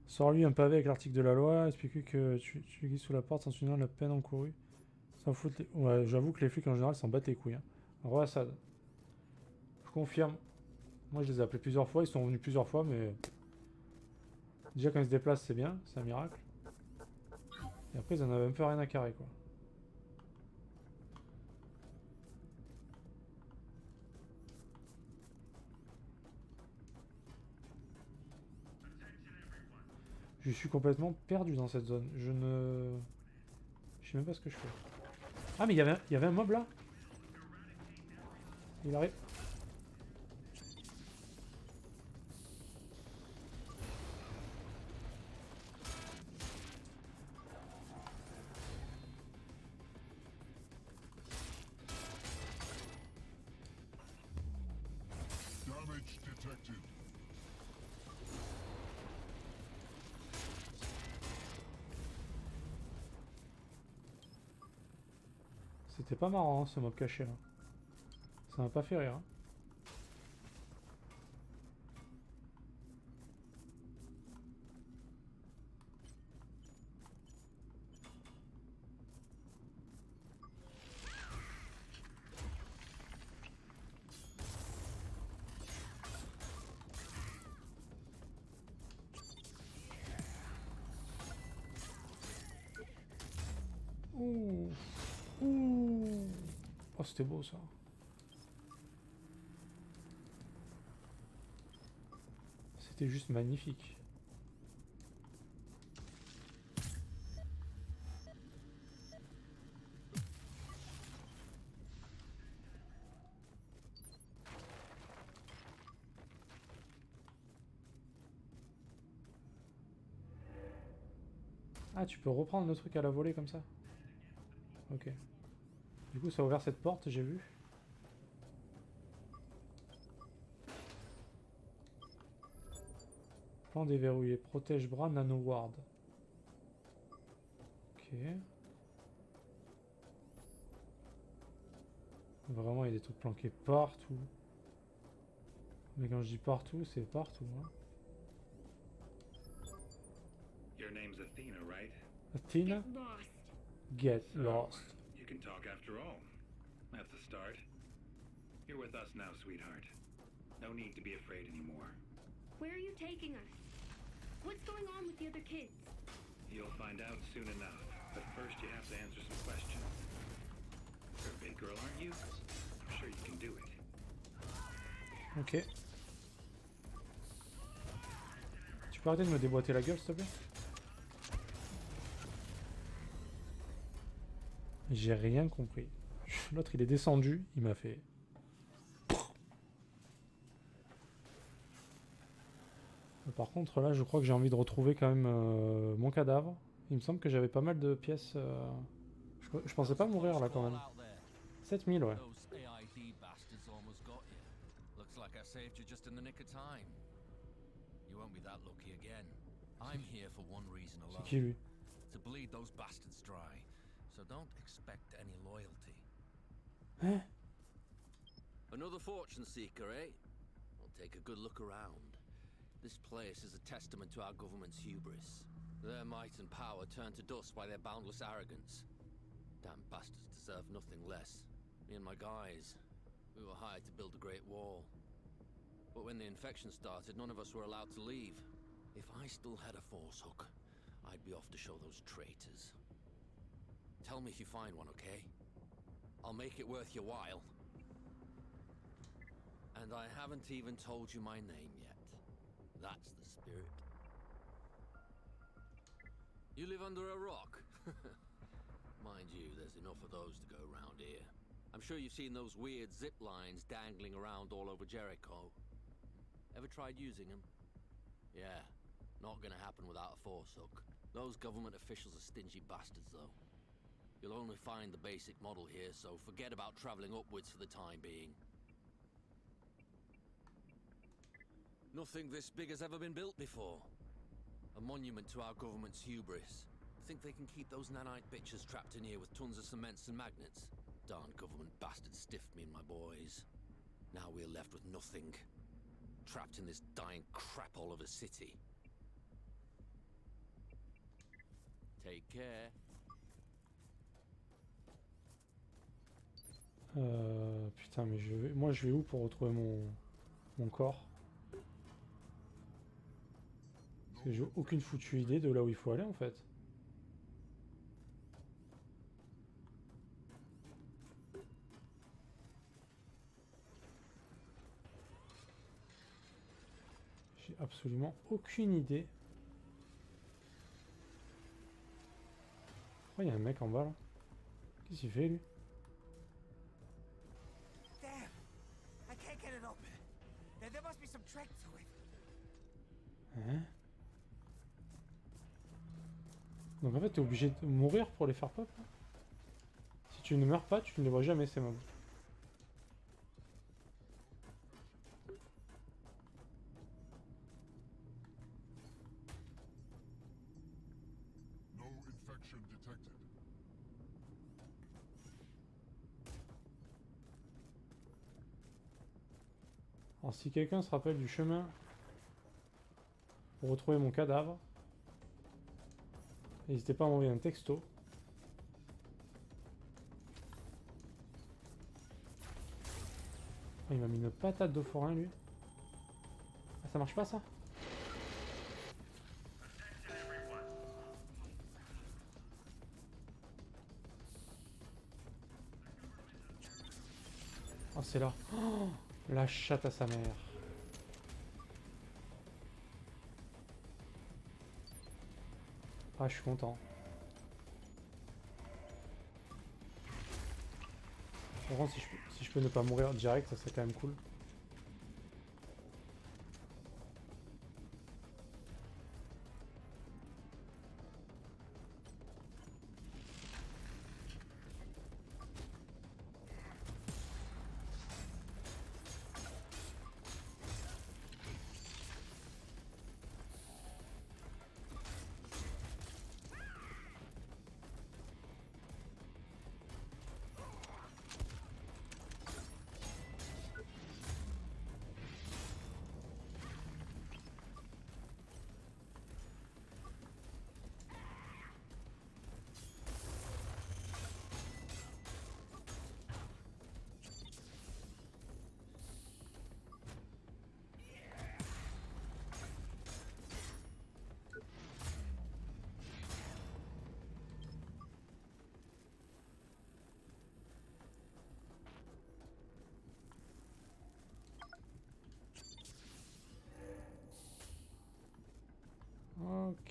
Sors-lui un pavé avec l'article de la loi, explique-lui que tu glisses sous la porte sans souvenir de la peine encourue. S'en foutent les... Ouais, j'avoue que les flics en général s'en battent les couilles. Hein. Roi Assad. Je confirme. Moi je les ai appelés plusieurs fois, ils sont venus plusieurs fois, mais... Déjà quand ils se déplacent c'est bien, c'est un miracle. Et après ils en avaient un peu rien à carrer quoi. Je suis complètement perdu dans cette zone. Je sais même pas ce que je fais. Ah mais il y avait un mob là. Il arrive. Damage detected. C'était pas marrant hein, ce mob caché là. Ça m'a pas fait rire. Hein. Ouh. Ouh. Oh c'était beau ça. C'était juste magnifique. Ah, tu peux reprendre le truc à la volée comme ça. Ok. Du coup, ça a ouvert cette porte, j'ai vu. Plan déverrouillé. Protège bras nano ward. Ok. Vraiment, il y a des trucs planqués partout. Mais quand je dis partout, c'est partout. Hein. Your name's Athena, right? Athena? Get lost. Get So, lost. You can talk after all. That's a start. You're with us now, sweetheart. No need to be afraid anymore. Where are you taking us? What's going on with the other kids? You'll find out soon enough. But first you have to answer some questions. You're a big girl, aren't you? I'm sure you can do it. Ok. Tu peux arrêter de me déboîter la gueule, s'il te plaît? J'ai rien compris. L'autre, il est descendu, il m'a fait... Par contre, là, je crois que j'ai envie de retrouver quand même mon cadavre. Il me semble que j'avais pas mal de pièces... Je pensais pas mourir, là, quand même. 7000, ouais. Those AID bastards almost got you. Looks like I saved you just in the nick of time. You won't be that lucky again. I'm here for one reason C'est alone. qui, lui? To bleed those bastards dry. So don't expect any loyalty. Hein? Another fortune seeker, eh? Well, take a good look around. This place is a testament to our government's hubris. Their might and power turned to dust by their boundless arrogance. Damn bastards deserve nothing less. Me and my guys, we were hired to build a great wall. But when the infection started, none of us were allowed to leave. If I still had a force hook, I'd be off to show those traitors. Tell me if you find one, okay? I'll make it worth your while. And I haven't even told you my name yet. That's the spirit. You live under a rock? Mind you, there's enough of those to go around here. I'm sure you've seen those weird zip lines dangling around all over Jericho. Ever tried using them? Yeah, not gonna happen without a force hook. Those government officials are stingy bastards, though. You'll only find the basic model here, so forget about traveling upwards for the time being. Nothing this big has ever been built before. A monument to our government's hubris. Think they can keep those nanite bitches trapped in here with tons of cements and magnets? Darn government bastards stiffed me and my boys. Now we're left with nothing. Trapped in this dying crap all of a city. Take care. Putain, mais moi je vais où pour retrouver mon corps? Parce que j'ai aucune foutue idée de là où il faut aller en fait. J'ai absolument aucune idée. Pourquoi il y a un mec en bas là? Qu'est-ce qu'il fait lui? Damn! I can't get it open. There must be some trick to it. Hein? Donc en fait t'es obligé de mourir pour les faire pop là? Si tu ne meurs pas, tu ne les vois jamais ces mobs. No infection detected. Alors si quelqu'un se rappelle du chemin pour retrouver mon cadavre, n'hésitez pas à m'envoyer un texto. Oh, il m'a mis une patate de forain lui. Ah, ça marche pas ça? Oh c'est là. Oh, la chatte à sa mère. Ah, je suis content. Par contre, si je peux ne pas mourir direct, ça serait quand même cool.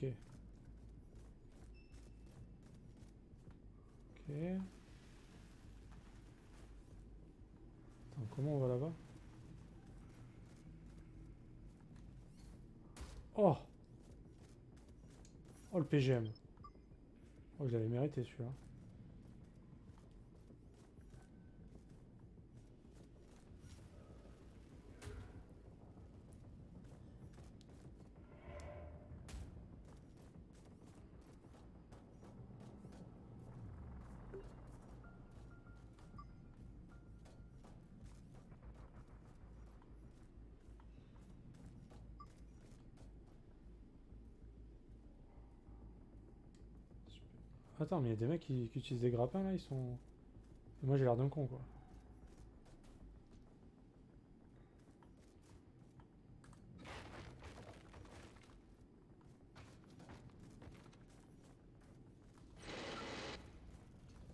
Ok. Ok. Attends, comment on va là-bas? Oh! Oh le PGM. Oh, je l'avais mérité celui-là. Attends, mais il y a des mecs qui utilisent des grappins là, ils sont... Et moi j'ai l'air d'un con quoi.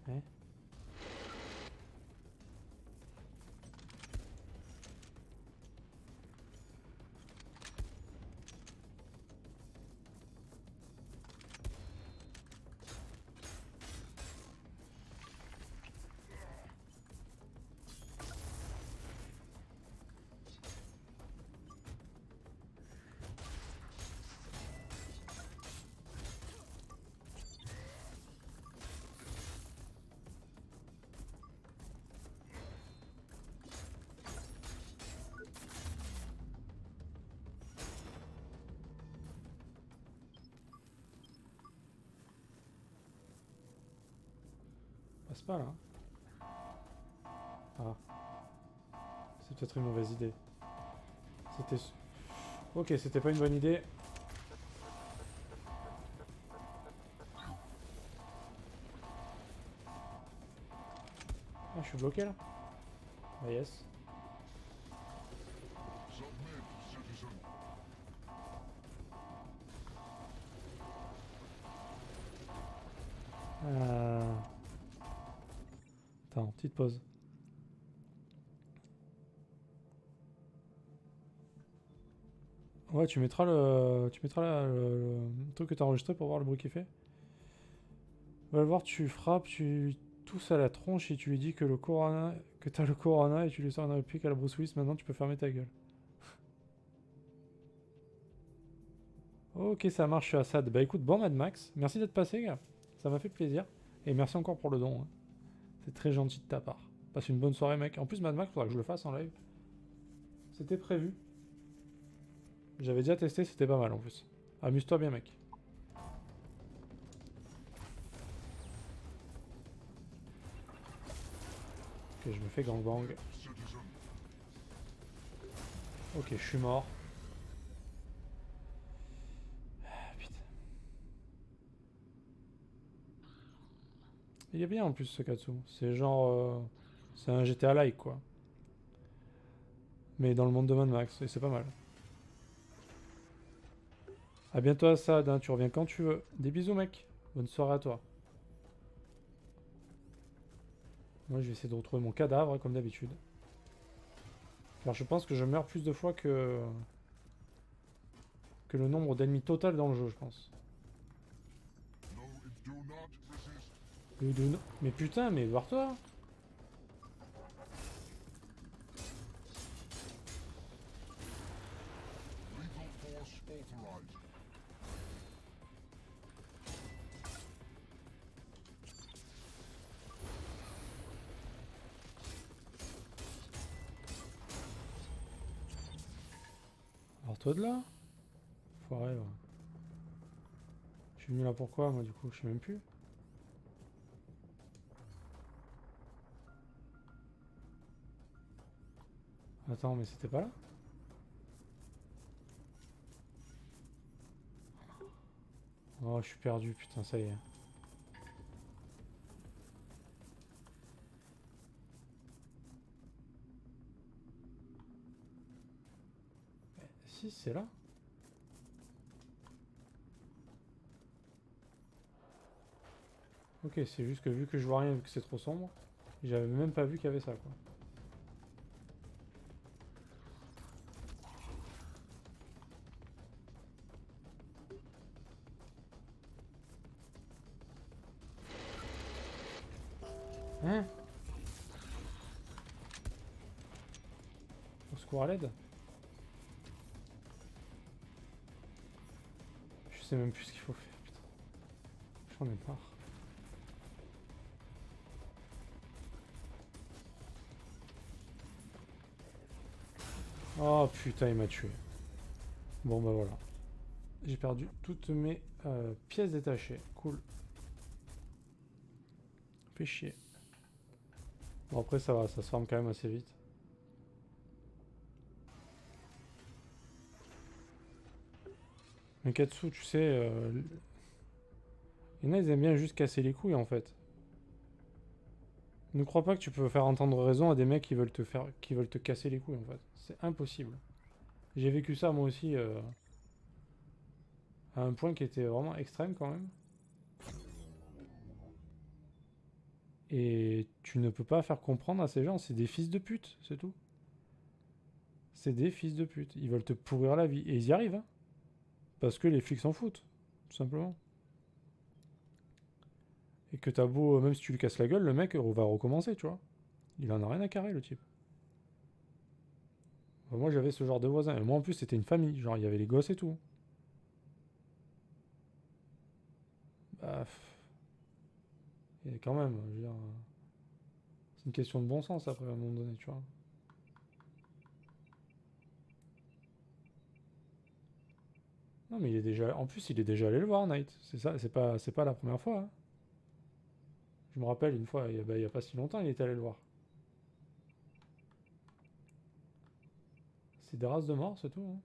Hein? Passe pas là. Ah. C'est peut-être une mauvaise idée. C'était... Ok, c'était pas une bonne idée. Ah, je suis bloqué là? Ah yes. Submit, citizen. Attends, petite pause. Ouais, tu mettras le truc que t'as enregistré pour voir le bruit qu'il fait. Va le voir, tu frappes, tu tousses à la tronche et tu lui dis que t'as le corona et tu lui sors une réplique à la Bruce Willis. Maintenant, tu peux fermer ta gueule. Ok, ça marche, je suis Assad. Bah écoute, bon Mad Max, merci d'être passé, gars. Ça m'a fait plaisir. Et merci encore pour le don. Hein. C'est très gentil de ta part. Passe une bonne soirée, mec. En plus, Mad Max, faudra que je le fasse en live. C'était prévu. J'avais déjà testé, c'était pas mal en plus. Amuse-toi bien, mec. Ok, je me fais gangbang. Citizen. Ok, je suis mort. Ah, putain. Il est bien en plus ce Katsu. C'est genre... c'est un GTA-like quoi. Mais dans le monde de Mad Max. Et c'est pas mal. A bientôt Assad, hein, tu reviens quand tu veux. Des bisous mec. Bonne soirée à toi. Moi je vais essayer de retrouver mon cadavre comme d'habitude. Alors je pense que je meurs plus de fois que le nombre d'ennemis total dans le jeu, je pense. No, it do not resist. Mais putain, mais barre-toi. Lethal force authorized. Barre-toi de là. Foiré, ouais. Je suis venu là pourquoi, moi, du coup, je sais même plus. Attends, mais c'était pas là? Oh, je suis perdu, putain, ça y est. Si, c'est là. Ok, c'est juste que vu que je vois rien, vu que c'est trop sombre, j'avais même pas vu qu'il y avait ça, quoi. Hein? Au secours à l'aide? Je sais même plus ce qu'il faut faire, putain. J'en ai marre. Oh putain, il m'a tué. Bon bah voilà. J'ai perdu toutes mes pièces détachées. Cool. Fait chier. Bon après ça va, ça se forme quand même assez vite. Mais Katsu, tu sais... il y en a, ils aiment bien juste casser les couilles en fait. Ne crois pas que tu peux faire entendre raison à des mecs qui veulent te casser les couilles en fait. C'est impossible. J'ai vécu ça moi aussi à un point qui était vraiment extrême quand même. Et tu ne peux pas faire comprendre à ces gens, c'est des fils de pute, c'est tout. C'est des fils de pute. Ils veulent te pourrir la vie. Et ils y arrivent, hein. Parce que les flics s'en foutent, tout simplement. Et que t'as beau, même si tu lui casses la gueule, le mec va recommencer, tu vois. Il en a rien à carrer, le type. Enfin, moi, j'avais ce genre de voisin. Et moi, en plus, c'était une famille. Genre, il y avait les gosses et tout. Bah... Et quand même, je veux dire... C'est une question de bon sens, après, à un moment donné, tu vois. Non, mais il est déjà... En plus, il est déjà allé le voir, Knight. C'est ça, c'est pas la première fois, hein. Je me rappelle, une fois, il y a pas si longtemps, il était allé le voir. C'est des races de mort, c'est tout, hein.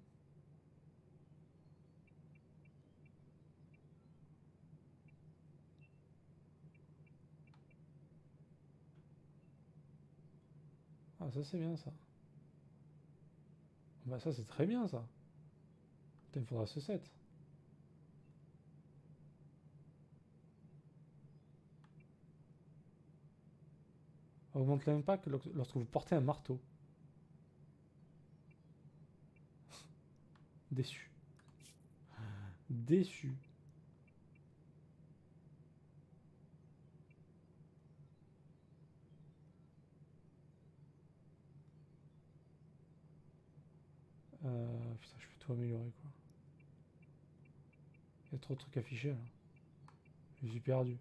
Ah, ça c'est bien, ça. Bah ça c'est très bien, ça. Putain, il faudra ce set. Augmente l'impact lorsque vous portez un marteau. Déçu. Déçu. Putain, je peux tout améliorer, quoi. Il y a trop de trucs affichés, là. Je suis perdu.